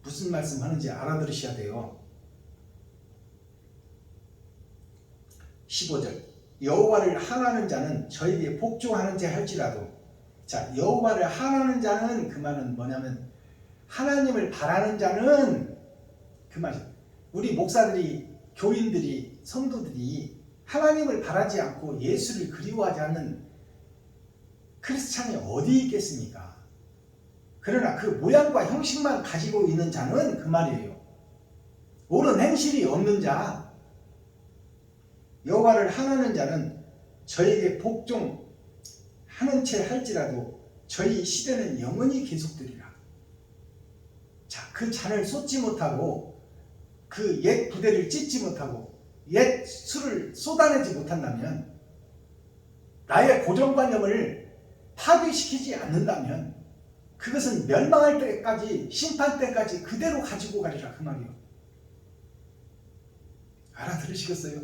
무슨 말씀하는지 알아들으셔야 돼요. 15절 여호와를 항하는 자는 저에게 복종하는 자 할지라도. 자, 여호와를 항하는 자는 그 말은 뭐냐면 하나님을 바라는 자는 그 말이에요. 우리 목사들이 교인들이 성도들이 하나님을 바라지 않고 예수를 그리워하지 않는 크리스찬이 어디 있겠습니까? 그러나 그 모양과 형식만 가지고 있는 자는 그 말이에요. 옳은 행실이 없는 자, 여호와를 항하는 자는 저에게 복종하는 채 할지라도 저희 시대는 영원히 계속되리라. 자, 그 잔을 쏟지 못하고 그 옛 부대를 찢지 못하고 옛 술을 쏟아내지 못한다면, 나의 고정관념을 파괴시키지 않는다면 그것은 멸망할 때까지, 심판 때까지 그대로 가지고 가리라 그 말이요. 알아들으시겠어요?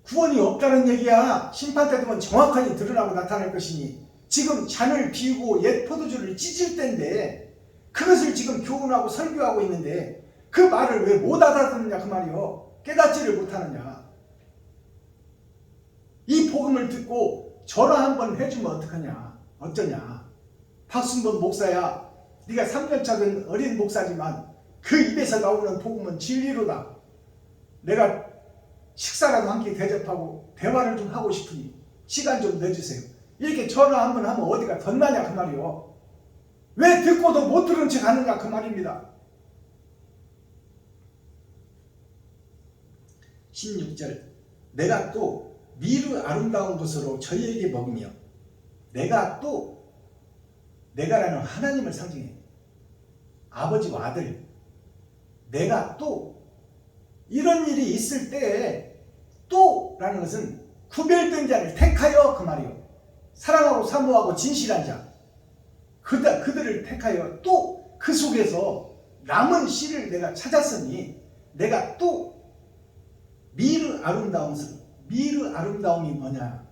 구원이 없다는 얘기야. 심판 때 되면 정확하게 드러나고 나타날 것이니 지금 잔을 비우고 옛 포도주를 찢을 때인데 그것을 지금 교훈하고 설교하고 있는데 그 말을 왜 못 알아듣느냐 그 말이요. 깨닫지를 못하느냐. 이 복음을 듣고 전화 한번 해주면 어떡하냐. 어쩌냐. 박순범 목사야, 네가 3년차 된 어린 목사지만 그 입에서 나오는 복음은 진리로다. 내가 식사라도 한 끼 대접하고 대화를 좀 하고 싶으니 시간 좀 내주세요. 이렇게 전화 한번 하면 어디가 덧나냐 그 말이요. 왜 듣고도 못 들은 척 하느냐 그 말입니다. 16절 내가 또 미르 아름다운 것으로 저희에게 먹이며 내가라는 하나님을 상징해. 아버지와 아들. 내가 또 이런 일이 있을 때에 또라는 것은 구별된 자를 택하여 그 말이요. 사랑하고 사모하고 진실한 자. 그들을 택하여 또 그 속에서 남은 씨를 내가 찾았으니 내가 또 미르 아름다움이 뭐냐?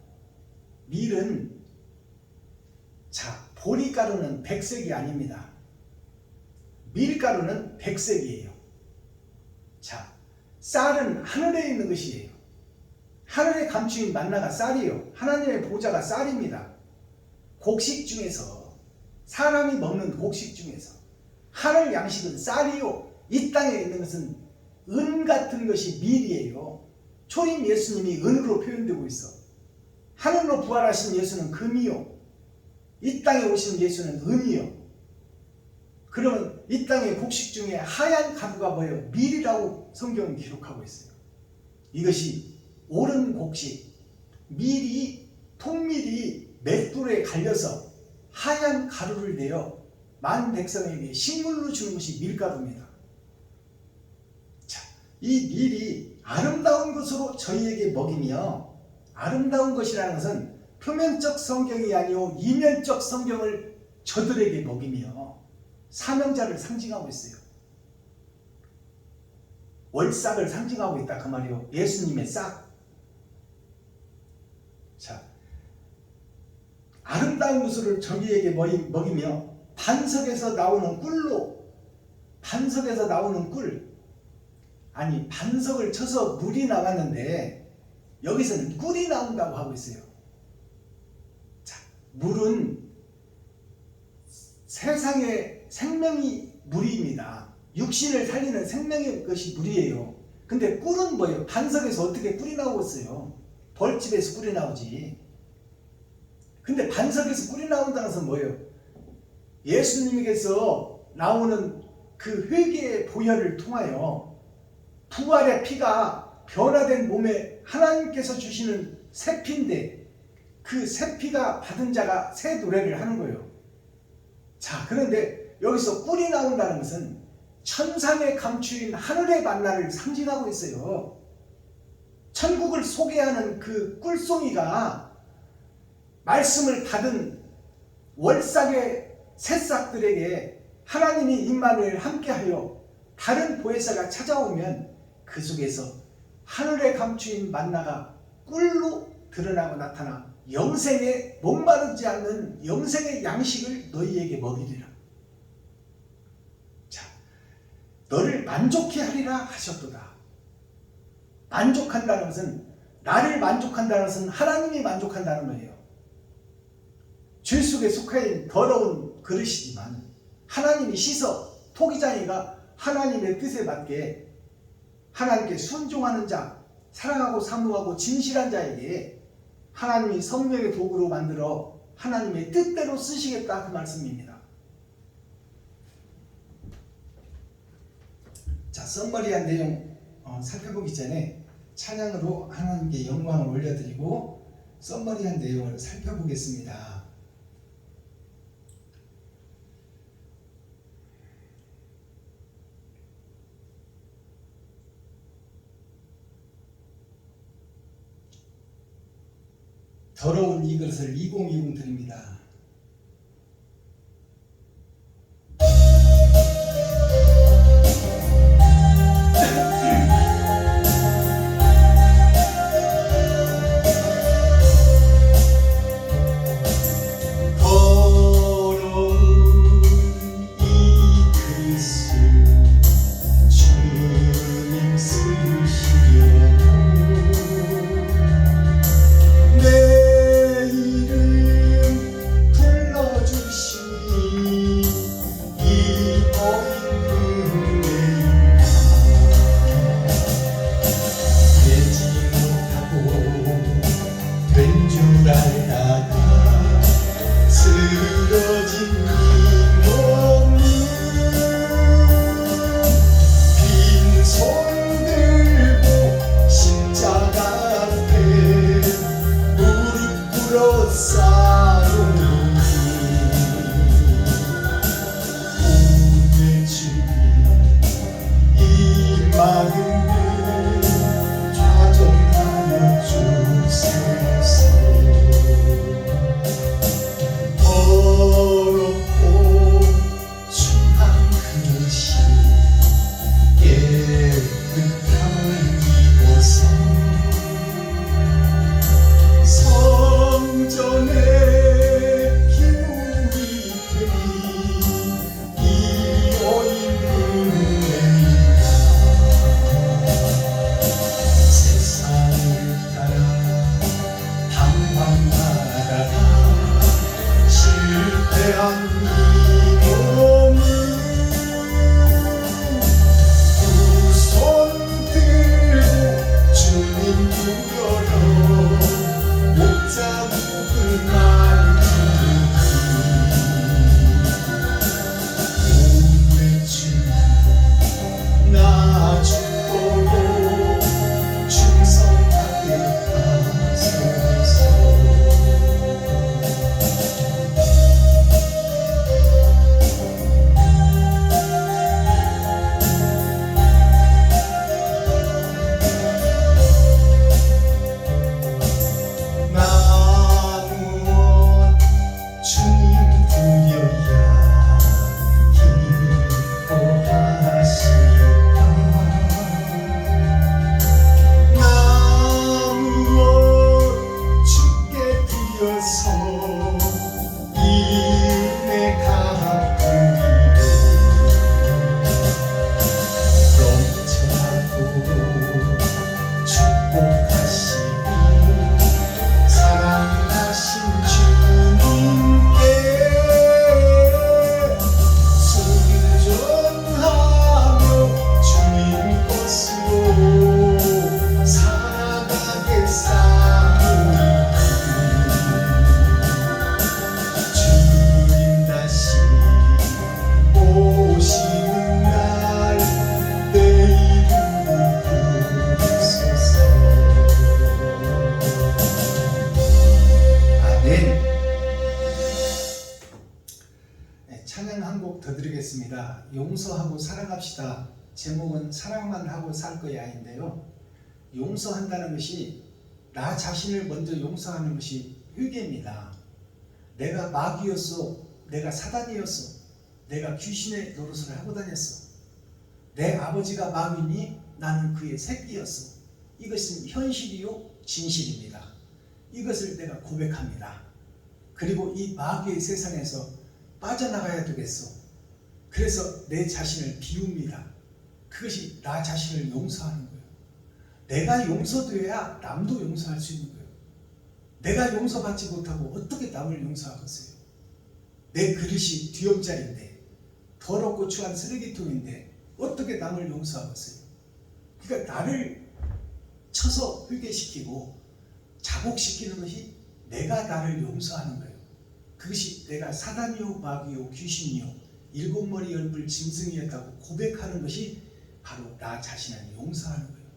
밀은 보리가루는 백색이 아닙니다. 밀가루는 백색이에요. 쌀은 하늘에 있는 것이에요. 하늘에 감추인 만나가 쌀이에요. 하나님의 보좌가 쌀입니다. 곡식 중에서 사람이 먹는 곡식 중에서 하늘 양식은 쌀이요. 이 땅에 있는 것은 은 같은 것이 밀이에요. 초임 예수님이 은으로 표현되고 있어. 하늘로 부활하신 예수는 금이요. 이 땅에 오신 예수는 은이요. 그러면 이 땅의 곡식 중에 하얀 가루가 뭐예요? 밀이라고 성경은 기록하고 있어요. 이것이 옳은 곡식, 통밀이 맷돌에 갈려서 하얀 가루를 내어 만 백성에게 식물로 주는 것이 밀가루입니다. 이 밀이 아름다운 것으로 저희에게 먹이며, 아름다운 것이라는 것은 표면적 성경이 아니오 이면적 성경을 저들에게 먹이며 사명자를 상징하고 있어요. 월삭을 상징하고 있다 그 말이요. 예수님의 싹. 아름다운 것을 저희에게 먹이며 반석에서 나오는 꿀. 아니, 반석을 쳐서 물이 나왔는데 여기서는 꿀이 나온다고 하고 있어요. 물은 세상의 생명이 물입니다. 육신을 살리는 생명의 것이 물이에요. 근데 꿀은 뭐예요? 반석에서 어떻게 꿀이 나오겠어요? 벌집에서 꿀이 나오지. 근데 반석에서 꿀이 나온다는 것은 뭐예요? 예수님에게서 나오는 그 회개의 보혈을 통하여 부활의 피가 변화된 몸에 하나님께서 주시는 새 피인데 그 새 피가 받은 자가 새 노래를 하는 거예요. 그런데 여기서 꿀이 나온다는 것은 천상에 감추인 하늘의 만나를 상징하고 있어요. 천국을 소개하는 그 꿀송이가 말씀을 받은 월삭의 새싹들에게 하나님이 임마누엘 함께하여 다른 보혜사가 찾아오면 그 속에서 하늘에 감추인 만나가 꿀로 드러나고 나타나 영생에 목마르지 않는 영생의 양식을 너희에게 먹이리라. 너를 만족해 하리라 하셨도다. 만족한다는 것은, 나를 만족한다는 것은 하나님이 만족한다는 거예요. 죄 속에 속하인 더러운 그릇이지만 하나님이 씻어 토기장이가 하나님의 뜻에 맞게 하나님께 순종하는 자, 사랑하고 사모하고 진실한 자에게 하나님이 성령의 도구로 만들어 하나님의 뜻대로 쓰시겠다 그 말씀입니다. 썸머리한 내용 살펴보기 전에 찬양으로 하나님께 영광을 올려드리고 썸머리한 내용을 살펴보겠습니다. 더러운 이것을 2020 드립니다. 자국을 만드는 오늘의 주님 나 죽도록 충성하게 하소서. 찬양 한 곡 더 드리겠습니다. 용서하고 사랑합시다. 제목은 사랑만 하고 살 거야인데요. 용서한다는 것이 나 자신을 먼저 용서하는 것이 회개입니다. 내가 마귀였어, 내가 사단이었어, 내가 귀신의 노릇을 하고 다녔어, 내 아버지가 마귀니 나는 그의 새끼였어. 이것은 현실이요 진실입니다. 이것을 내가 고백합니다. 그리고 이 마귀의 세상에서 빠져나가야 되겠어. 그래서 내 자신을 비웁니다. 그것이 나 자신을 용서하는 거예요. 내가 용서돼야 남도 용서할 수 있는 거예요. 내가 용서받지 못하고 어떻게 남을 용서하겠어요? 내 그릇이 뒤엄자리인데, 더럽고 추한 쓰레기통인데 어떻게 남을 용서하겠어요? 그러니까 나를 쳐서 회개시키고 자복시키는 것이 내가 나를 용서하는 거예요. 그것이 내가 사단이요 마귀요 귀신이요 일곱머리 열불 짐승이었다고 고백하는 것이 바로 나 자신을 용서하는 거예요.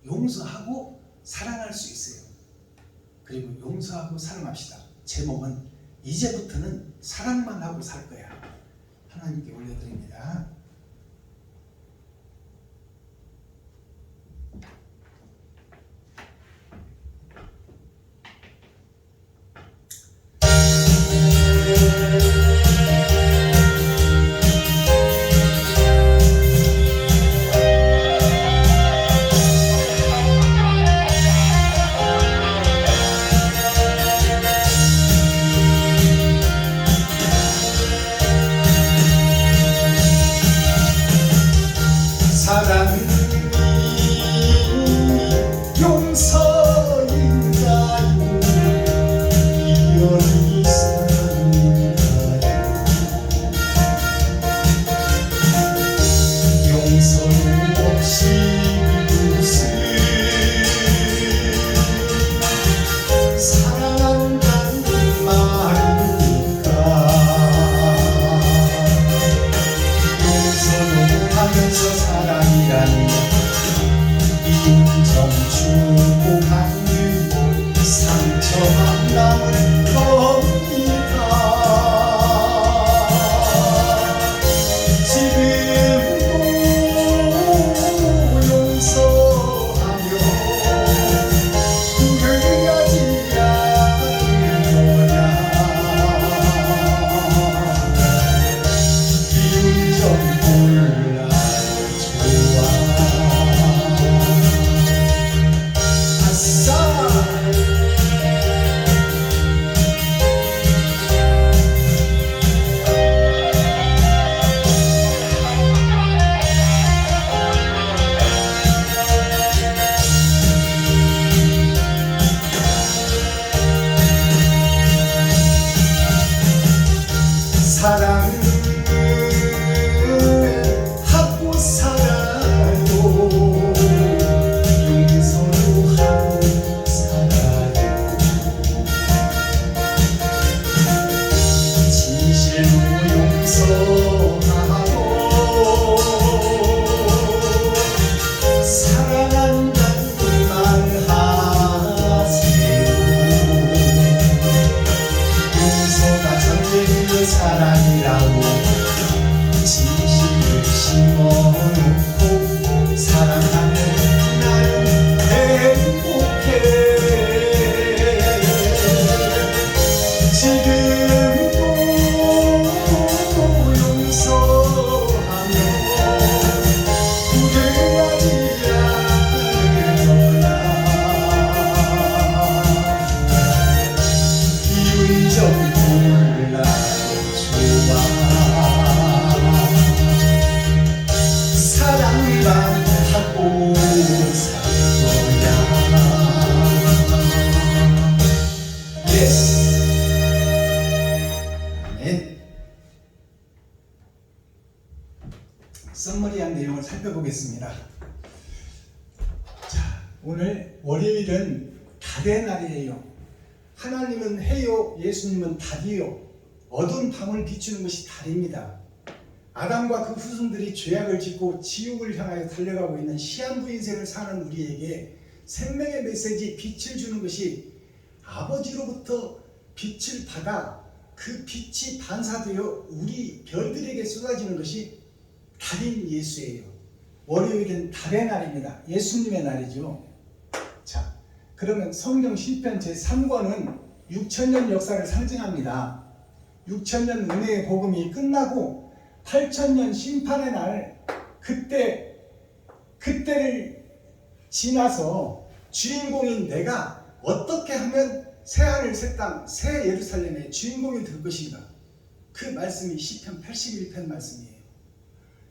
용서하고 사랑할 수 있어요. 그리고 용서하고 사랑합시다. 제목은 이제부터는 사랑만 하고 살 거야. 하나님께 올려드립니다. 보겠습니다. 자, 오늘 월요일은 달의 날이에요. 하나님은 해요, 예수님은 달이요. 어두운 밤을 비추는 것이 달입니다. 아담과 그 후손들이 죄악을 짓고 지옥을 향하여 달려가고 있는 시한부 인생을 사는 우리에게 생명의 메시지, 빛을 주는 것이 아버지로부터 빛을 받아 그 빛이 반사되어 우리 별들에게 쏟아지는 것이 달인 예수예요. 월요일은 달의 날입니다. 예수님의 날이죠. 자, 그러면 성경 시편 제3권은 6,000년 역사를 상징합니다. 6,000년 은혜의 복음이 끝나고 8,000년 심판의 날, 그때를 지나서 주인공인 내가 어떻게 하면 새하늘 새 땅 새 예루살렘의 주인공이 될 것인가? 그 말씀이 시편 81편 말씀이에요.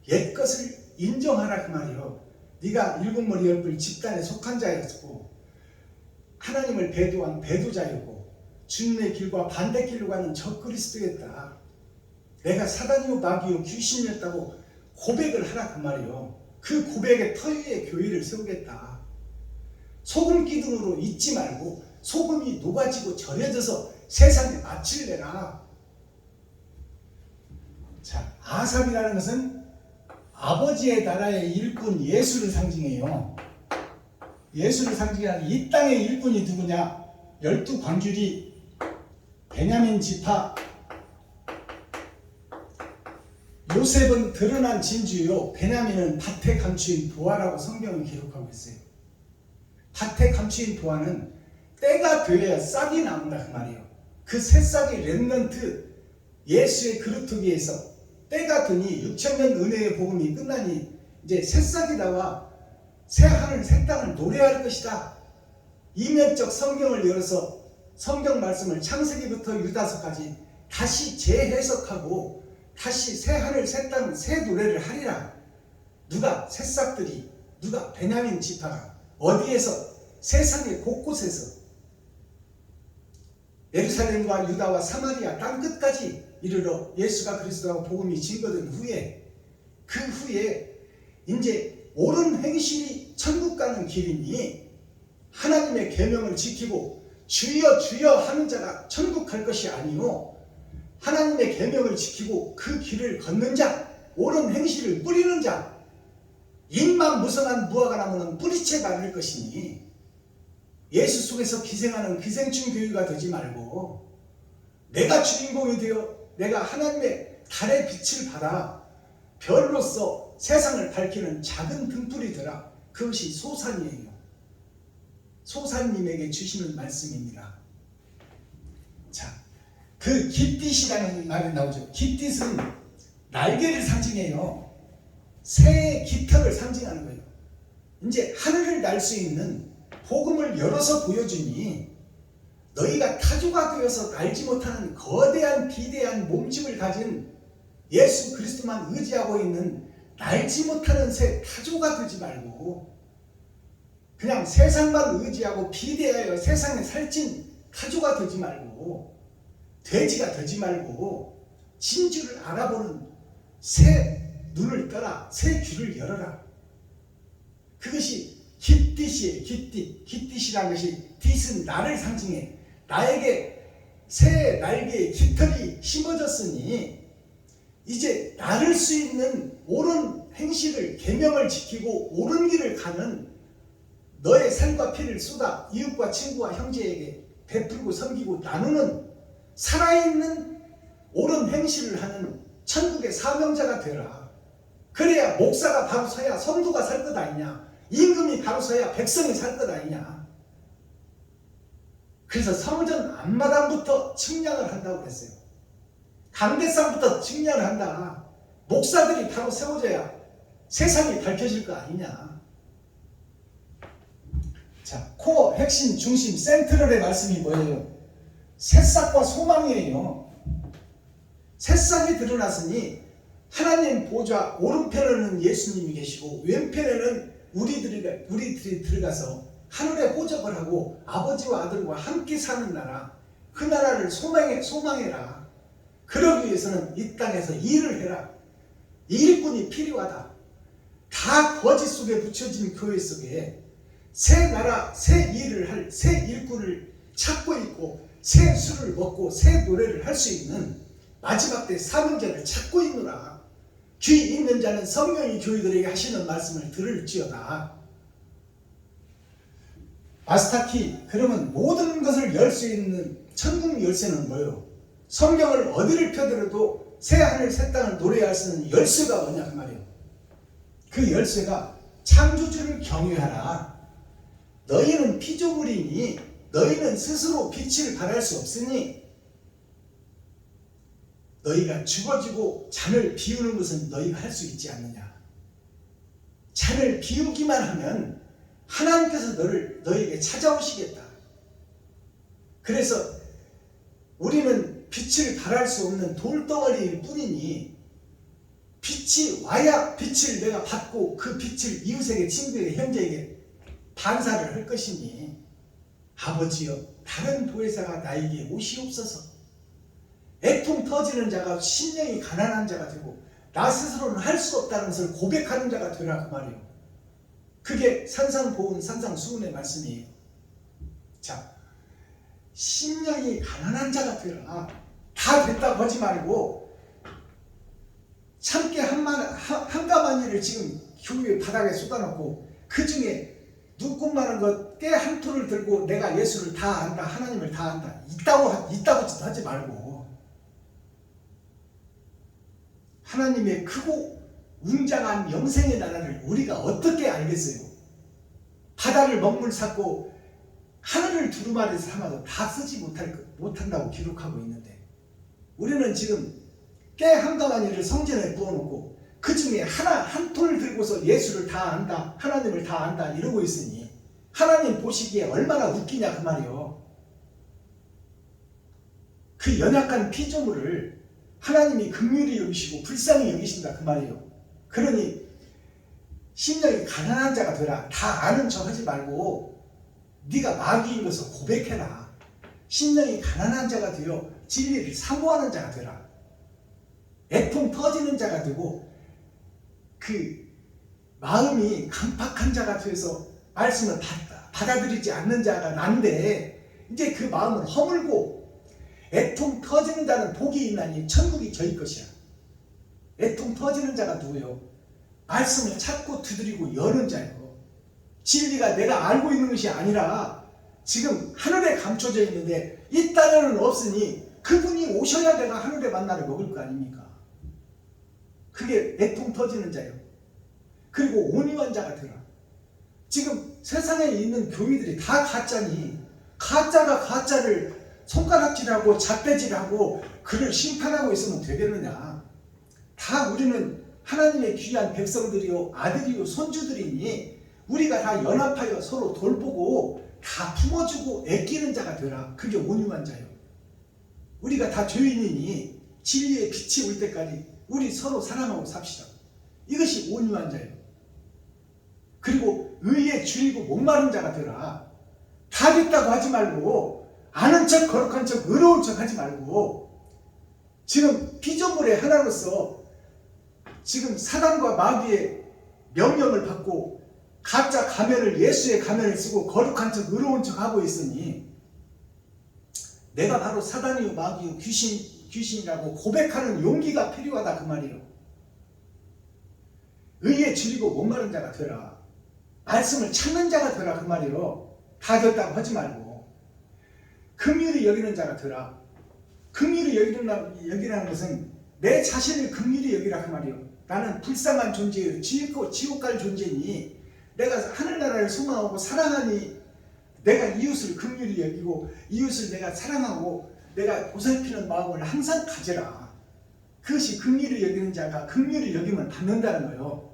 옛것을 인정하라 그 말이요. 네가 일곱 머리 열둘 집단에 속한 자였고 하나님을 배도한 배도자였고 주님의 길과 반대길로 가는 적그리스도였다. 내가 사단이요 마귀요 귀신이었다고 고백을 하라 그 말이요. 그 고백의 터 위에 교회를 세우겠다. 소금 기둥으로 잊지 말고 소금이 녹아지고 절여져서 세상에 맛을 내라. 자, 아삽이라는 것은 아버지의 나라의 일꾼 예수를 상징해요. 예수를 상징하는 이 땅의 일꾼이 누구냐? 12광줄이 베냐민 지파. 요셉은 드러난 진주요, 베냐민은 밭에 감추인 보아라고 성경은 기록하고 있어요. 밭에 감추인 보아는 때가 되어야 싹이 나온다 그 말이에요. 그 새싹이 렘넌트 예수의 그루터기에서 때가 되니 6,000년 은혜의 복음이 끝나니 이제 새싹이 나와 새 하늘 새 땅을 노래할 것이다. 이면적 성경을 열어서 성경 말씀을 창세기부터 유다서까지 다시 재해석하고 다시 새 하늘 새 땅 새 노래를 하리라. 누가? 새싹들이, 누가? 베냐민 지파가 어디에서? 세상의 곳곳에서 예루살렘과 유다와 사마리아 땅끝까지 이르러 예수가 그리스도라고 복음이 증거된 후에 그 후에 이제 옳은 행실이 천국 가는 길이니 하나님의 계명을 지키고 주여 주여 하는 자가 천국 갈 것이 아니요 하나님의 계명을 지키고 그 길을 걷는 자, 옳은 행실을 뿌리는 자, 입만 무성한 무화과 나무는 뿌리채 마를 것이니 예수 속에서 기생하는 기생충 교회가 되지 말고 내가 주인공이 되어 내가 하나님의 달의 빛을 받아 별로서 세상을 밝히는 작은 등불이 되라. 그것이 소산이에요. 소산님에게 주시는 말씀입니다. 자, 그 깃빛이라는 말이 나오죠. 깃빛은 날개를 상징해요. 새의 깃털을 상징하는 거예요. 이제 하늘을 날 수 있는 복음을 열어서 보여주니 너희가 타조가 되어서 날지 못하는 거대한 비대한 몸집을 가진 예수 그리스도만 의지하고 있는 날지 못하는 새 타조가 되지 말고 그냥 세상만 의지하고 비대하여 세상에 살찐 타조가 되지 말고 돼지가 되지 말고 진주를 알아보는 새 눈을 떠라. 새 귀를 열어라. 그것이 깃빛이에요. 깃빛. 깃빛이라는 것이 깃은 나를 상징해. 나에게 새 날개에 깃털이 심어졌으니 이제 나를 수 있는 옳은 행실을 계명을 지키고 옳은 길을 가는 너의 살과 피를 쏟아 이웃과 친구와 형제에게 베풀고 섬기고 나누는 살아있는 옳은 행실을 하는 천국의 사명자가 되라. 그래야 목사가 바로 서야 성도가 살 것 아니냐. 임금이 바로 서야 백성이 살 것 아니냐. 그래서 성전 앞마당부터 측량을 한다고 그랬어요. 강대상부터 측량을 한다. 목사들이 바로 세워져야 세상이 밝혀질 거 아니냐. 자, 코어, 핵심, 중심, 센트럴의 말씀이 뭐예요? 새싹과 소망이에요. 새싹이 드러났으니 하나님 보좌 오른편에는 예수님이 계시고 왼편에는 우리들이 들어가서 하늘에 호적을 하고 아버지와 아들과 함께 사는 나라, 그 나라를 소망해라. 그러기 위해서는 이 땅에서 일을 해라. 일꾼이 필요하다. 다 거짓 속에 묻혀진 교회 속에 새 나라, 새 일을 할 새 일꾼을 찾고 있고 새 술을 먹고 새 노래를 할 수 있는 마지막 때 사명자를 찾고 있노라. 귀 있는 자는 성령이 교회들에게 하시는 말씀을 들을지어다. 마스터키, 그러면 모든 것을 열 수 있는 천국 열쇠는 뭐예요? 성경을 어디를 펴들어도 새 하늘 새 땅을 노래할 수 있는 열쇠가 뭐냐 그 말이에요. 그 열쇠가 창조주를 경외하라. 너희는 피조물이니 너희는 스스로 빛을 발할 수 없으니 너희가 죽어지고 잔을 비우는 것은 너희가 할 수 있지 않느냐. 잔을 비우기만 하면 하나님께서 너희에게 찾아오시겠다. 그래서 우리는 빛을 발할 수 없는 돌덩어리일 뿐이니 빛이 와야 빛을 내가 받고 그 빛을 이웃에게, 친구에게, 형제에게 반사를 할 것이니 아버지여 다른 보혜사가 나에게 오시옵소서. 애통 터지는 자가 심령이 가난한 자가 되고 나 스스로는 할 수 없다는 것을 고백하는 자가 되라 그 말이에요. 그게 산상보훈 산상수훈의 말씀이에요. 자, 심령이 가난한 자가 되라. 다 됐다고 하지 말고 참깨 한 가마니를 지금 교회 바닥에 쏟아놓고 그 중에 눈꽃만한 것 깨 한 톨을 들고 내가 예수를 다 안다, 하나님을 다 안다 있다고 하지 말고 하나님의 크고 웅장한 영생의 나라를 우리가 어떻게 알겠어요? 바다를 먹물 샀고 하늘을 두루마리 삼아도 다 쓰지 못한다고 기록하고 있는데 우리는 지금 깨 한 가마니를 성전에 부어놓고 그 중에 한 톨을 들고서 예수를 다 안다, 하나님을 다 안다 이러고 있으니 하나님 보시기에 얼마나 웃기냐 그 말이요. 그 연약한 피조물을 하나님이 긍휼히 여기시고 불쌍히 여기신다 그 말이에요. 그러니 심령이 가난한 자가 되라. 다 아는 척 하지 말고 네가 마귀인 것을 고백해라. 심령이 가난한 자가 되어 진리를 사모하는 자가 되라. 애통 터지는 자가 되고 그 마음이 강팍한 자가 되어서 말씀을 받아들이지 않는 자가 난데 이제 그 마음을 허물고 애통 터지는 자는 복이 있나니 천국이 저희 것이야. 애통 터지는 자가 누구요? 말씀을 찾고 두드리고 여는 자예요. 진리가 내가 알고 있는 것이 아니라 지금 하늘에 감춰져 있는데 이 땅에는 없으니 그분이 오셔야 내가 하늘의 만나를 먹을 거 아닙니까? 그게 애통 터지는 자예요. 그리고 온유한 자가 되라. 지금 세상에 있는 교회들이 다 가짜니 가짜가 가짜를 손가락질하고 잣대질하고 그를 심판하고 있으면 되겠느냐. 다 우리는 하나님의 귀한 백성들이요 아들이요 손주들이니 우리가 다 연합하여 서로 돌보고 다 품어주고 애끼는 자가 되라. 그게 온유한 자요. 우리가 다 죄인이니 진리의 빛이 올 때까지 우리 서로 사랑하고 삽시다. 이것이 온유한 자예요. 그리고 의에 줄이고 목마른 자가 되라. 다 됐다고 하지 말고 아는 척 거룩한 척 의로운 척 하지 말고 지금 피조물의 하나로서 지금 사단과 마귀의 명령을 받고 가짜 가면을 예수의 가면을 쓰고 거룩한 척 의로운 척 하고 있으니 내가 바로 사단이요 마귀요 귀신이라고 고백하는 용기가 필요하다 그 말이에요. 의에 줄이고 목마른 자가 되라. 말씀을 찾는 자가 되라 그 말이에요. 다 됐다고 하지 말고 긍휼히 여기는 자가 되라. 긍휼히 여기라는 것은 내 자신을 긍휼히 여기라 그 말이에요. 나는 불쌍한 존재예요. 지옥 갈 존재니 내가 하늘나라를 소망하고 사랑하니 내가 이웃을 긍휼히 여기고 이웃을 내가 사랑하고 내가 보살피는 마음을 항상 가져라. 그것이 긍휼히 여기는 자가 긍휼히 여김을 받는다는 거예요.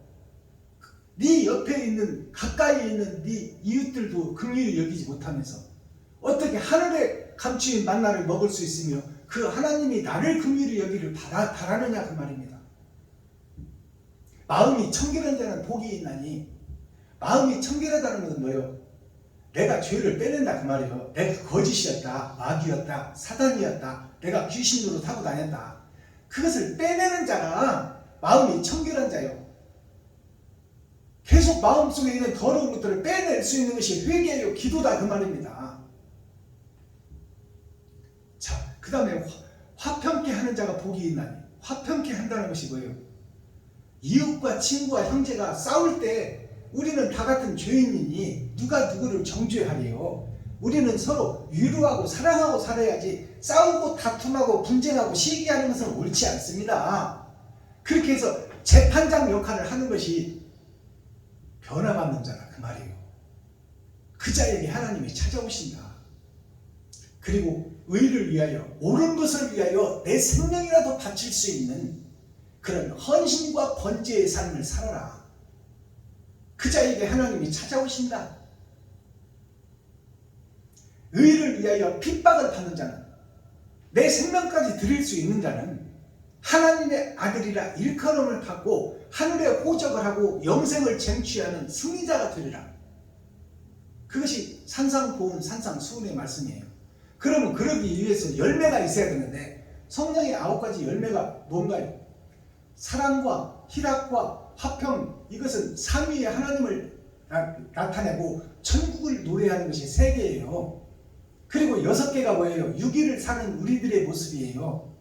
네 옆에 있는 가까이 있는 네 이웃들도 긍휼히 여기지 못하면서 어떻게 하늘에 감추인 만나를 먹을 수 있으며 그 하나님이 나를 긍휼히 여기를 바라느냐 그 말입니다. 마음이 청결한 자는 복이 있나니 마음이 청결하다는 것은 뭐예요? 내가 죄를 빼낸다 그 말이에요. 내가 거짓이었다, 마귀였다, 사단이었다, 내가 귀신으로 타고 다녔다. 그것을 빼내는 자가 마음이 청결한 자예요. 계속 마음속에 있는 더러운 것들을 빼낼 수 있는 것이 회개요, 기도다 그 말입니다. 자, 그 다음에 화평케 하는 자가 복이 있나니. 화평케 한다는 것이 뭐예요? 이웃과 친구와 형제가 싸울 때 우리는 다 같은 죄인이니 누가 누구를 정죄하리요. 우리는 서로 위로하고 사랑하고 살아야지 싸우고 다툼하고 분쟁하고 시기하는 것은 옳지 않습니다. 그렇게 해서 재판장 역할을 하는 것이 변화받는 자라 그 말이에요. 그 자에게 하나님이 찾아오신다. 그리고 의를 위하여, 옳은 것을 위하여 내 생명이라도 바칠 수 있는 그런 헌신과 번제의 삶을 살아라. 그 자에게 하나님이 찾아오신다. 의를 위하여 핍박을 받는 자는, 내 생명까지 드릴 수 있는 자는 하나님의 아들이라 일컬음을 받고 하늘에 호적을 하고 영생을 쟁취하는 승리자가 되리라. 그것이 산상보훈 산상수훈의 말씀이에요. 그러면 그러기 위해서 열매가 있어야 되는데 성령의 9가지 열매가 뭔가요? 사랑과 희락과 화평, 이것은 삼위의 하나님을 나타내고 천국을 노래하는 것이 3개예요. 그리고 6개가 뭐예요? 6일을 사는 우리들의 모습이에요.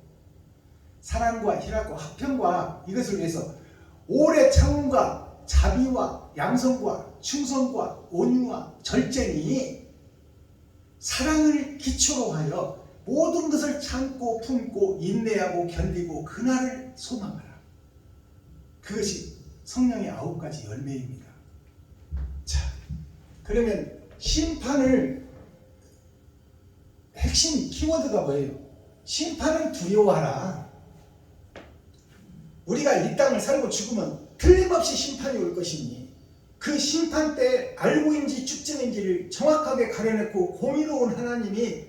사랑과 희락과 화평과 이것을 위해서 오래 참음과 자비와 양성과 충성과 온유와 절제니 사랑을 기초로 하여 모든 것을 참고 품고 인내하고 견디고 그날을 소망하라. 그것이 성령의 9가지 열매입니다. 자, 그러면 심판을 핵심 키워드가 뭐예요? 심판을 두려워하라. 우리가 이 땅을 살고 죽으면 틀림없이 심판이 올 것이니 그 심판 때 알고인지 축증인지를 정확하게 가려냈고 공의로운 하나님이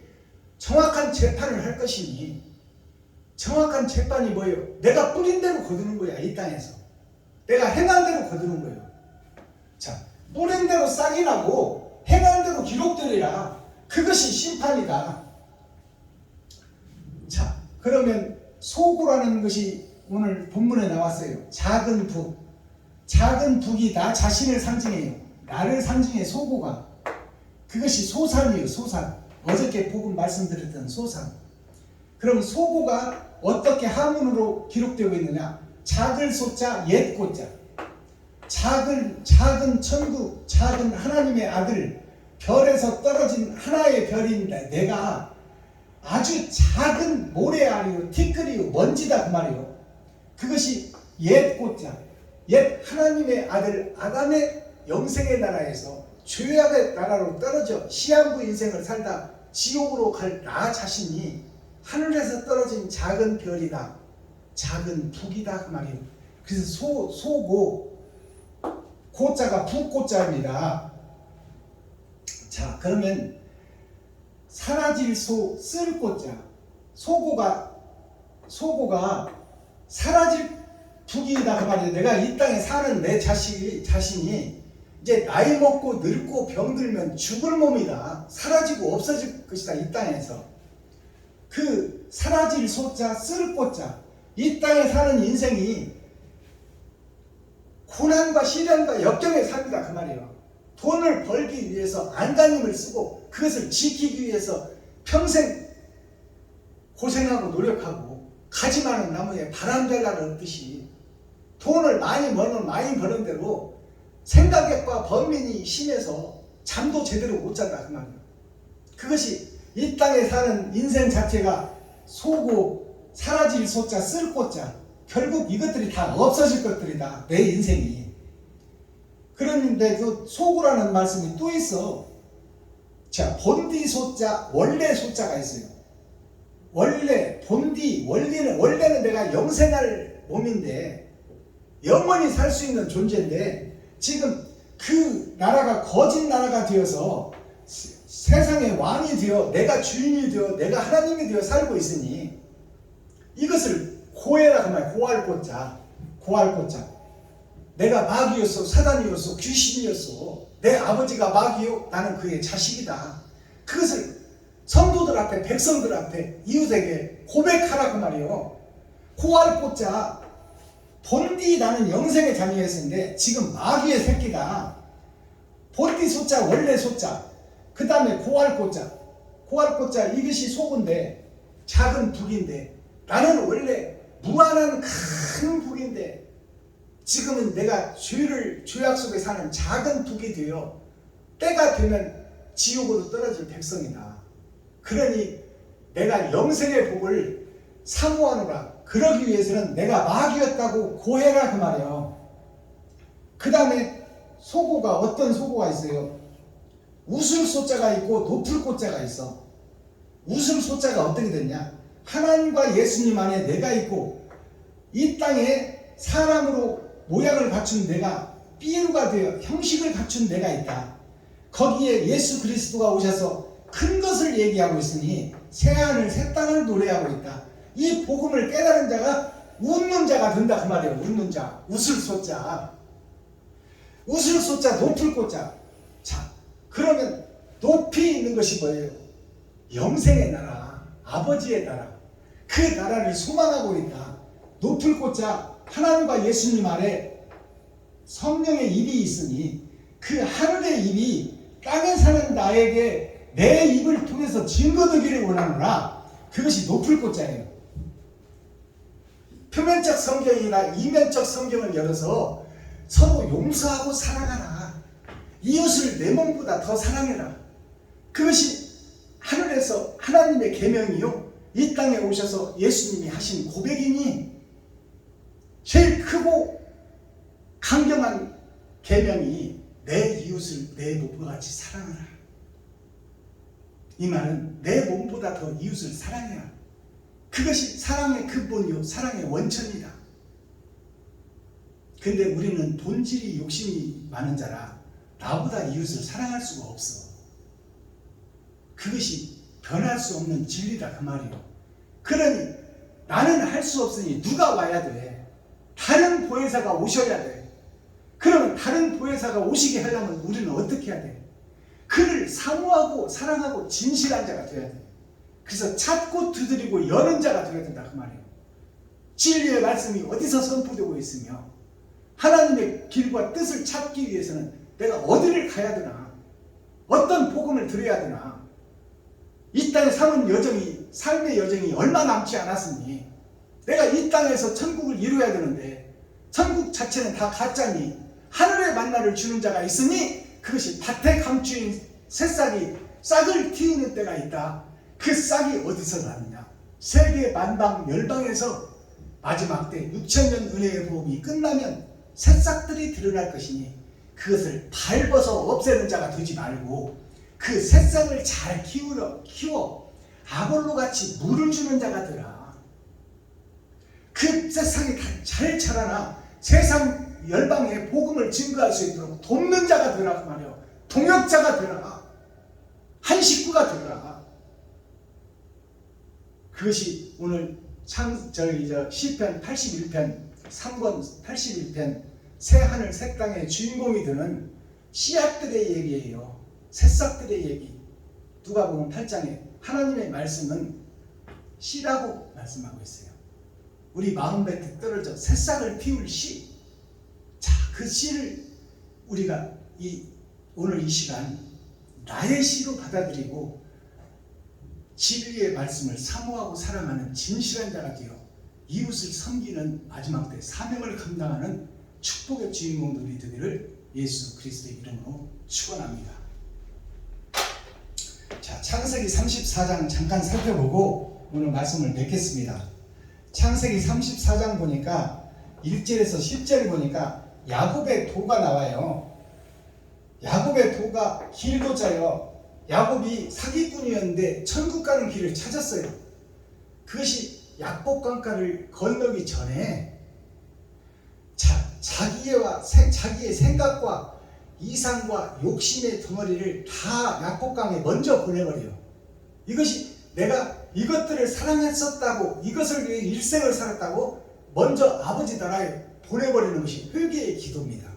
정확한 재판을 할 것이니, 정확한 재판이 뭐예요? 내가 뿌린 대로 거두는 거야. 이 땅에서 내가 행한 대로 거두는 거예요. 자, 뿌린 대로 싹이 나고 행한 대로 기록되리라. 그것이 심판이다. 자, 그러면 소고라는 것이 오늘 본문에 나왔어요. 작은 북. 작은 북이 나 자신을 상징해요. 나를 상징해. 소고가. 그것이 소산이에요. 소산. 어저께 복음 말씀드렸던 소산. 그럼 소고가 어떻게 하문으로 기록되고 있느냐? 작을 소자, 옛 고자. 작은 천국, 작은 하나님의 아들, 별에서 떨어진 하나의 별인데 내가 아주 작은 모래알이요, 티끌이요, 먼지다 그 말이요. 그것이 옛 고자, 옛 하나님의 아들 아담의 영생의 나라에서 죄악의 나라로 떨어져 시한부 인생을 살다 지옥으로 갈 나 자신이 하늘에서 떨어진 작은 별이다, 작은 북이다 그 말이에요. 그래서 소고, 고자가 북고자입니다. 자, 그러면 사라질 소, 쓸 고자. 소고가 사라질 북이다 그 말이에요. 내가 이 땅에 사는 내 자신이 이제 나이 먹고 늙고 병들면 죽을 몸이다. 사라지고 없어질 것이다. 이 땅에서. 그 사라질 소자, 쓸 고자. 이 땅에 사는 인생이 고난과 시련과 역경에 삽니다 그 말이에요. 돈을 벌기 위해서 안간힘을 쓰고 그것을 지키기 위해서 평생 고생하고 노력하고 가지 많은 나무에 바람벨라를 얻듯이 돈을 많이 버는 대로 생각과 번민이 심해서 잠도 제대로 못 잔다 그 말이에요. 그것이 이 땅에 사는 인생 자체가 소고, 사라질 소자, 쓸 고자. 결국 이것들이 다 없어질 것들이다. 내 인생이. 그런데 그 소고라는 말씀이 또 있어. 자, 본디 소자, 원래 소자가 있어요. 원래, 본디, 원래는 내가 영생할 몸인데 영원히 살 수 있는 존재인데 지금 그 나라가 거짓 나라가 되어서 세상의 왕이 되어 내가 주인이 되어 내가 하나님이 되어 살고 있으니 이것을 고해라 그 말. 고할 고자. 내가 마귀였어, 사단이었어, 귀신이었어. 내 아버지가 마귀요, 나는 그의 자식이다. 그것을 성도들 앞에, 백성들 앞에, 이웃에게 고백하라 그 말이요. 고할 고자. 본디 나는 영생의 자녀였는데 지금 마귀의 새끼다. 본디 소자 원래 소자, 그 다음에 고알꼬자, 고알꼬자 이것이 소고인데 작은 북인데 나는 원래 무한한 큰 북인데 지금은 내가 죄악 속에 사는 작은 북이 되어 때가 되면 지옥으로 떨어질 백성이다. 그러니 내가 영생의 복을 사모하노라. 그러기 위해서는 내가 마귀였다고 고해라 그 말이에요. 그 다음에 소고가 어떤 소고가 있어요? 웃을 소자가 있고 높을 꽃자가 있어. 웃을 소자가 어떻게 됐냐? 하나님과 예수님 안에 내가 있고 이 땅에 사람으로 모양을 갖춘 내가 삐루가 되어 형식을 갖춘 내가 있다. 거기에 예수 그리스도가 오셔서 큰 것을 얘기하고 있으니 새하늘 새 땅을 노래하고 있다. 이 복음을 깨달은 자가 웃는 자가 된다 그 말이에요. 웃는 자, 웃을 소자, 웃을 소자, 높을 꽃자. 자, 그러면 높이 있는 것이 뭐예요? 영생의 나라, 아버지의 나라. 그 나라를 소망하고 있다. 높을 꽃자, 하나님과 예수님 아래 성령의 입이 있으니 그 하늘의 입이 땅에 사는 나에게 내 입을 통해서 증거되기를 원하노라. 그것이 높을 꽃자예요. 표면적 성경이나 이면적 성경을 열어서 서로 용서하고 사랑하라. 이웃을 내 몸보다 더 사랑해라. 그것이 하늘에서 하나님의 계명이요 이 땅에 오셔서 예수님이 하신 고백이니 제일 크고 강경한 계명이 내 이웃을 내 몸과 같이 사랑하라. 이 말은 내 몸보다 더 이웃을 사랑해라. 그것이 사랑의 근본이요 사랑의 원천이다. 근데 우리는 본질이 욕심이 많은 자라 나보다 이웃을 사랑할 수가 없어. 그것이 변할 수 없는 진리다 그 말이요. 그러니 나는 할 수 없으니 누가 와야 돼. 다른 보혜사가 오셔야 돼. 그러면 다른 보혜사가 오시게 하려면 우리는 어떻게 해야 돼? 그를 사모하고 사랑하고 진실한 자가 되어야 돼. 그래서 찾고 두드리고 여는 자가 되어야 된다 그 말이에요. 진리의 말씀이 어디서 선포되고 있으며 하나님의 길과 뜻을 찾기 위해서는 내가 어디를 가야 되나? 어떤 복음을 들어야 되나? 이 땅에 삶의 여정이 얼마 남지 않았으니 내가 이 땅에서 천국을 이루어야 되는데 천국 자체는 다 가짜니 하늘의 만나를 주는 자가 있으니 그것이 밭에 감추인 새싹이 싹을 틔우는 때가 있다. 그 싹이 어디서 나느냐? 세계 만방 열방에서 마지막 때 6천년 은혜의 복음이 끝나면 새싹들이 드러날 것이니 그것을 밟아서 없애는 자가 되지 말고 그 새싹을 잘 키워 아볼로같이 물을 주는 자가 되라. 그 새싹이 잘 자라나 세상 열방에 복음을 증거할 수 있도록 돕는 자가 되라 그 말이에요. 동역자가 되라. 한 식구가 되라. 그것이 오늘 시편 81편 3권 81편 새하늘 새 땅의 주인공이 되는 씨앗들의 얘기예요. 새싹들의 얘기. 누가복음 8장에 하나님의 말씀은 씨라고 말씀하고 있어요. 우리 마음밭에 떨어져 새싹을 피울 씨. 자, 그 씨를 우리가 오늘 이 시간 나의 씨로 받아들이고 진리의 말씀을 사모하고 사랑하는 진실한 자가 되어 이웃을 섬기는 마지막 때 사명을 감당하는 축복의 주인공들이 되기를 예수 그리스도의 이름으로 축원합니다. 자, 창세기 34장 잠깐 살펴보고 오늘 말씀을 맺겠습니다. 창세기 34장 보니까 1절에서 10절 보니까 야곱의 도가 나와요. 야곱의 도가 길도 짜요. 야곱이 사기꾼이었는데 천국 가는 길을 찾았어요. 그것이 약복강가를 건너기 전에 자기의 생각과 이상과 욕심의 덩어리를 다 약복강에 먼저 보내버려요. 이것이 내가 이것들을 사랑했었다고 이것을 위해 일생을 살았다고 먼저 아버지 나라에 보내버리는 것이 회개의 기도입니다.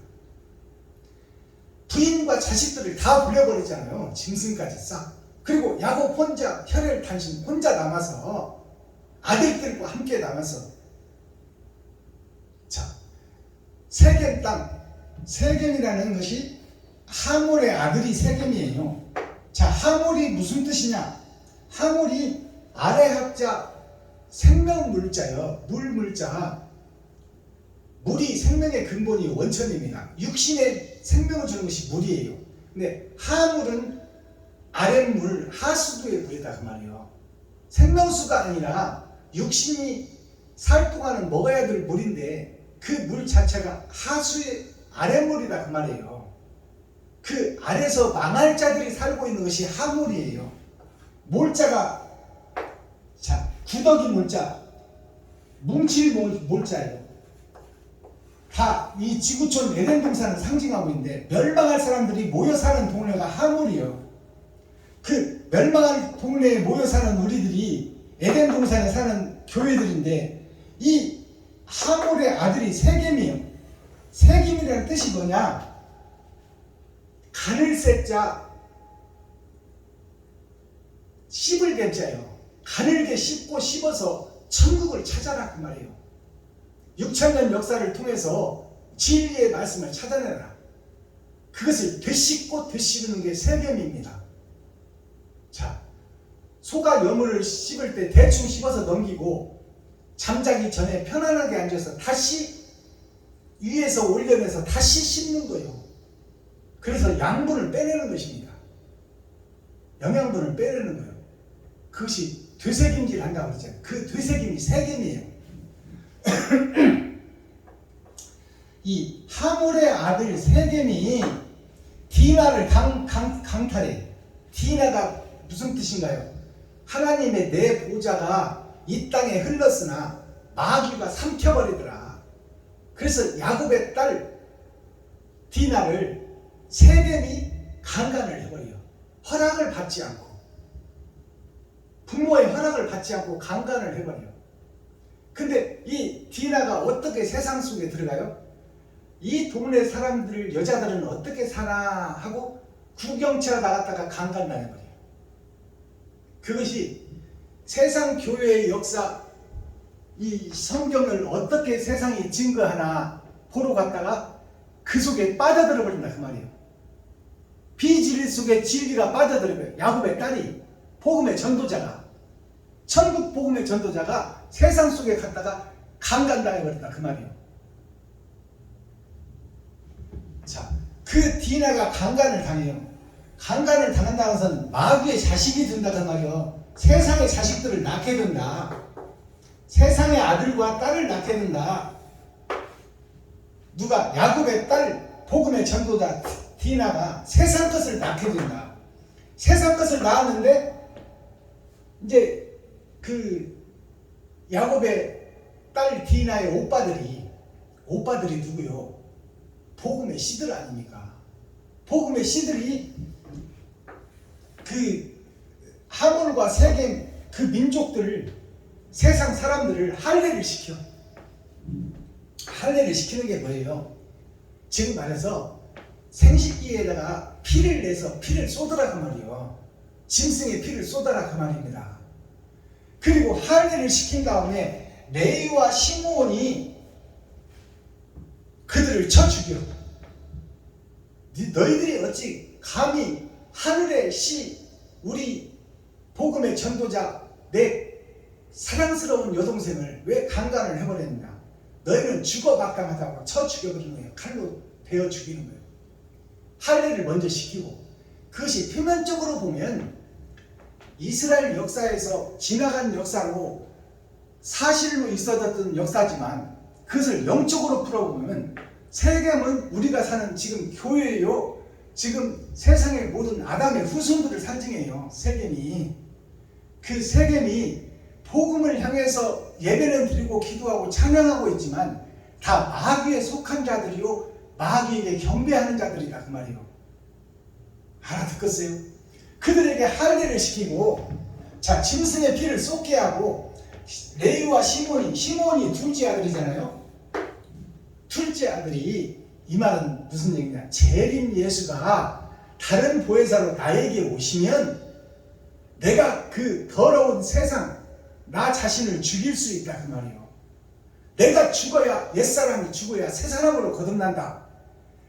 부인과 자식들을 다 불려버리잖아요. 짐승까지 싹. 그리고 야곱 혼자 혈혈 단신 혼자 남아서 아들들과 함께 남아서 자 세겜 땅, 세겜이라는 것이 하몰의 아들이 세겜이에요. 자, 하몰이 무슨 뜻이냐? 하몰이 아래 합자 생명물자요. 물물자. 물이 생명의 근본이 원천입니다. 육신의 생명을 주는 것이 물이에요. 근데 하물은 아랫물, 하수도의 물이다 그 말이에요. 생명수가 아니라 육신이 살 동안은 먹어야 될 물인데 그 물 자체가 하수의 아랫물이다 그 말이에요. 그 아래서 망할 자들이 살고 있는 것이 하물이에요. 몰자가 자 구더기 몰자, 뭉칠 몰자예요. 다 이 지구촌 에덴 동산을 상징하고 있는데 멸망할 사람들이 모여 사는 동네가 하물이요. 그 멸망할 동네에 모여 사는 우리들이 에덴 동산에 사는 교회들인데 이 하몰의 아들이 세겜이에요. 세겜이라는 뜻이 뭐냐? 가늘새 자 씹을 뱀자예요. 가늘게 씹고 씹어서 천국을 찾아라 그 말이에요. 6,000년 역사를 통해서 진리의 말씀을 찾아내라. 그것을 되씹고 되씹는 게 세겜입니다. 자, 소가 여물을 씹을 때 대충 씹어서 넘기고 잠자기 전에 편안하게 앉아서 다시 위에서 올려내서 다시 씹는 거예요. 그래서 양분을 빼내는 것입니다. 영양분을 빼내는 거예요. 그것이 되새김질 한다고 그러잖아요. 그 되새김이 세겜이에요. 이 하몰의 아들 세겜이 디나를 강탈해. 디나가 무슨 뜻인가요? 하나님의 내 보좌가 이 땅에 흘렀으나 마귀가 삼켜버리더라. 그래서 야곱의 딸 디나를 세겜이 강간을 해버려요. 허락을 받지 않고, 부모의 허락을 받지 않고 강간을 해버려요. 근데 이 디나가 어떻게 세상 속에 들어가요? 이 동네 사람들, 여자들은 어떻게 사나 하고 구경차 나갔다가 강간당해버려요. 그것이 세상 교회의 역사, 이 성경을 어떻게 세상이 증거하나 보러 갔다가 그 속에 빠져들어 버린다 그 말이에요. 비진리 속에 진리가 빠져들어요. 야곱의 딸이, 복음의 전도자가, 천국 복음의 전도자가 세상 속에 갔다가 강간당해버린다 그 말이에요. 자, 그 디나가 강간을 당해요. 강간을 당한다는 것은 마귀의 자식이 된다 그 말이에요. 세상의 자식들을 낳게 된다. 세상의 아들과 딸을 낳게 된다. 누가? 야곱의 딸, 복음의 전도자 디나가 세상 것을 낳게 된다. 세상 것을 낳았는데 이제 그 야곱의 딸 디나의 오빠들이 누구요? 복음의 씨들 아닙니까? 복음의 씨들이 그 하몰과 세겜 그 민족들을, 세상 사람들을 할례를 시켜. 할례를 시키는 게 뭐예요? 지금 말해서 생식기에다가 피를 내서 피를 쏟으라 그 말이에요. 짐승의 피를 쏟아라 그 말입니다. 그리고 할례를 시킨 다음에 레위와 시므온이 그들을 쳐 죽여. 너희들이 어찌 감히 하늘의 씨, 우리 복음의 전도자 내 사랑스러운 여동생을 왜 강간을 해버렸느냐? 너희는 죽어 마땅하다고 쳐 죽여버리는 거예요. 칼로 베어 죽이는 거예요. 할례를 먼저 시키고, 그것이 표면적으로 보면 이스라엘 역사에서 지나간 역사로 사실로 있어졌던 역사지만 그것을 영적으로 풀어보면 세겜은 우리가 사는 지금 교회요, 지금 세상의 모든 아담의 후손들을 상징해요. 세겜이. 그 세겜이 복음을 향해서 예배는 드리고 기도하고 찬양하고 있지만 다 마귀에 속한 자들이요, 마귀에게 경배하는 자들이다 그 말이에요. 알아듣겠어요? 그들에게 할례를 시키고, 자, 짐승의 피를 쏟게 하고, 레위와 시몬이 둘째 아들이잖아요. 둘째 아들이, 이 말은 무슨 얘기냐? 재림 예수가 다른 보혜사로 나에게 오시면 내가 그 더러운 세상, 나 자신을 죽일 수 있다 그 말이에요. 내가 죽어야, 옛사람이 죽어야 새 사람으로 거듭난다.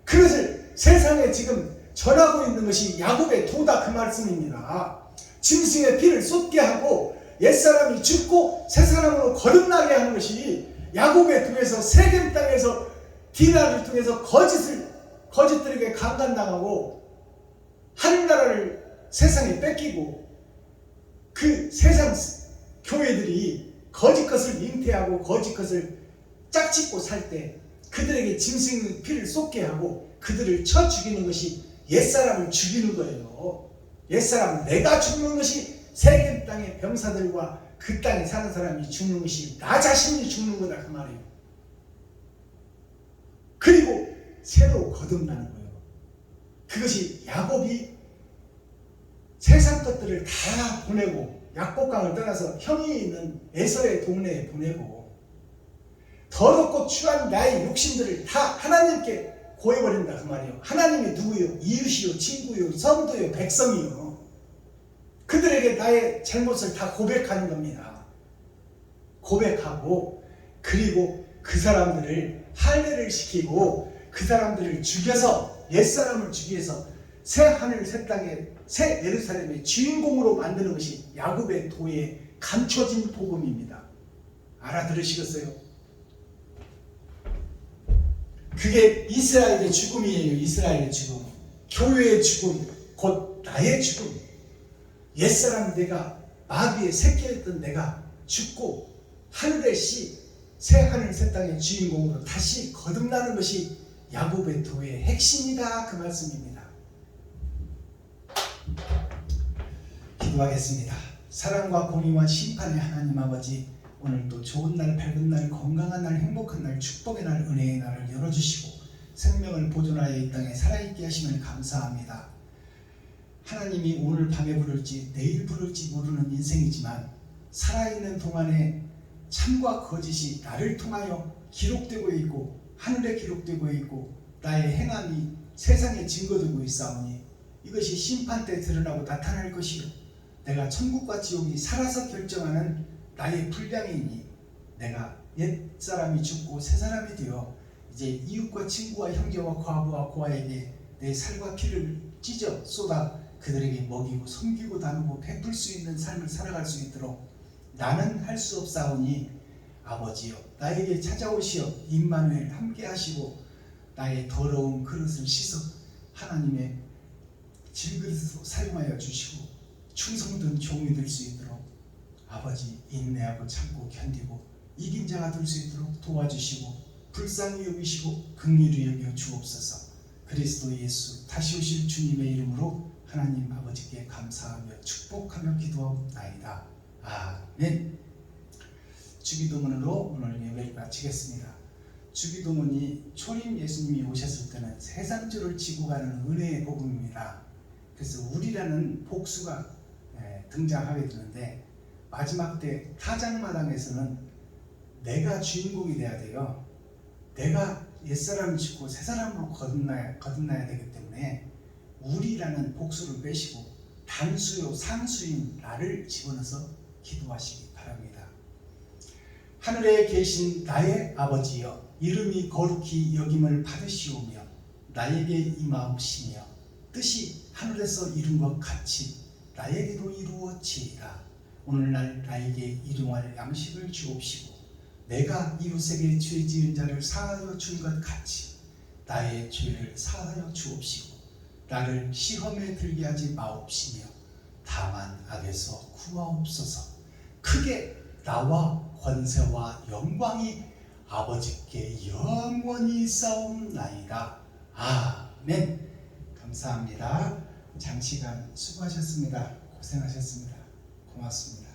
그것을 세상에 지금 전하고 있는 것이 야곱의 도다, 그 말씀입니다. 짐승의 피를 쏟게 하고 옛사람이 죽고 새 사람으로 거듭나게 하는 것이 야곱의 도에서, 세겜 땅에서 디나를 통해서 거짓들에게 강간당하고 하늘나라를 세상에 뺏기고 그 세상 교회들이 거짓 것을 잉태하고 거짓 것을 짝짓고 살 때 그들에게 짐승의 피를 쏟게 하고 그들을 쳐 죽이는 것이 옛사람을 죽이는 거예요. 옛사람, 내가 죽는 것이 세겜 땅의 병사들과 그 땅에 사는 사람이 죽는 것이 나 자신이 죽는 거다, 그 말이에요. 그리고 새로 거듭나는 거예요. 그것이 야곱이 세상 것들을 다 보내고 약복강을 떠나서 형이 있는 에서의 동네에 보내고 더럽고 추한 나의 욕심들을 다 하나님께 고해버린다, 그 말이에요. 하나님이 누구요? 이웃이요, 친구요, 성도요, 백성이요. 그들에게 나의 잘못을 다 고백하는 겁니다. 고백하고 그리고 그 사람들을 할례를 시키고 그 사람들을 죽여서, 옛사람을 죽여서 새 하늘 새 땅에 새 예루살렘의 주인공으로 만드는 것이 야곱의 도에 감춰진 복음입니다. 알아들으시겠어요? 그게 이스라엘의 죽음이에요. 이스라엘의 죽음, 교회의 죽음, 곧 나의 죽음. 옛사람 내가, 마귀의 새끼였던 내가 죽고 하늘의 씨, 새 하늘 새 땅의 주인공으로 다시 거듭나는 것이 야곱의 도의 핵심이다, 그 말씀입니다. 기도하겠습니다. 사랑과 공의와 심판의 하나님 아버지, 오늘도 좋은 날, 밝은 날, 건강한 날, 행복한 날, 축복의 날, 은혜의 날을 열어주시고 생명을 보존하여 이 땅에 살아있게 하시면 감사합니다. 하나님이 오늘 밤에 부를지 내일 부를지 모르는 인생이지만 살아있는 동안에 참과 거짓이 나를 통하여 기록되고 있고 하늘에 기록되고 있고 나의 행함이 세상에 증거되고 있사오니 이것이 심판 때 드러나고 나타날 것이요, 내가 천국과 지옥이 살아서 결정하는 나의 분량이니 내가 옛사람이 죽고 새사람이 되어 이제 이웃과 친구와 형제와 과부와 고아에게 내 살과 피를 찢어 쏟아 그들에게 먹이고 섬기고 나누고 베풀 수 있는 삶을 살아갈 수 있도록 나는 할 수 없사오니 아버지여, 나에게 찾아오시어 임마누엘 함께 하시고 나의 더러운 그릇을 씻어 하나님의 질그릇으로 사용하여 주시고 충성된 종이 될 수 있도록 아버지 인내하고 참고 견디고 이긴 자가 될 수 있도록 도와주시고 불쌍히 여기시고 긍휼히 여겨 주옵소서. 그리스도 예수 다시 오실 주님의 이름으로 하나님 아버지께 감사하며 축복하며 기도하옵나이다. 아멘. 주기도문으로 오늘 예배를 마치겠습니다. 주기도문이 초림 예수님이 오셨을 때는 세상주를 지고 가는 은혜의 복음입니다. 그래서 우리라는 복수가 등장하게 되는데 마지막 때 타작마당에서는 내가 주인공이 돼야 돼요. 내가 옛사람을 죽고 새사람으로 거듭나야 되기 때문에 우리라는 복수를 빼시고 단수요 상수인 나를 집어넣어서 기도하시기 바랍니다. 하늘에 계신 나의 아버지여, 이름이 거룩히 여김을 받으시오며 나에게 임하옵시며 뜻이 하늘에서 이룬 것 같이 나에게도 이루어지이다. 오늘날 나에게 일용할 양식을 주옵시고 내가 이웃에게 죄 지은 자를 사하여 준 것 같이 나의 죄를 사하여 주옵시고 나를 시험에 들게 하지 마옵시며 다만 악에서 구하옵소서. 크게 나와 권세와 영광이 아버지께 영원히 싸움나이다. 아멘. 감사합니다. 장시간 수고하셨습니다. 고생하셨습니다. 고맙습니다.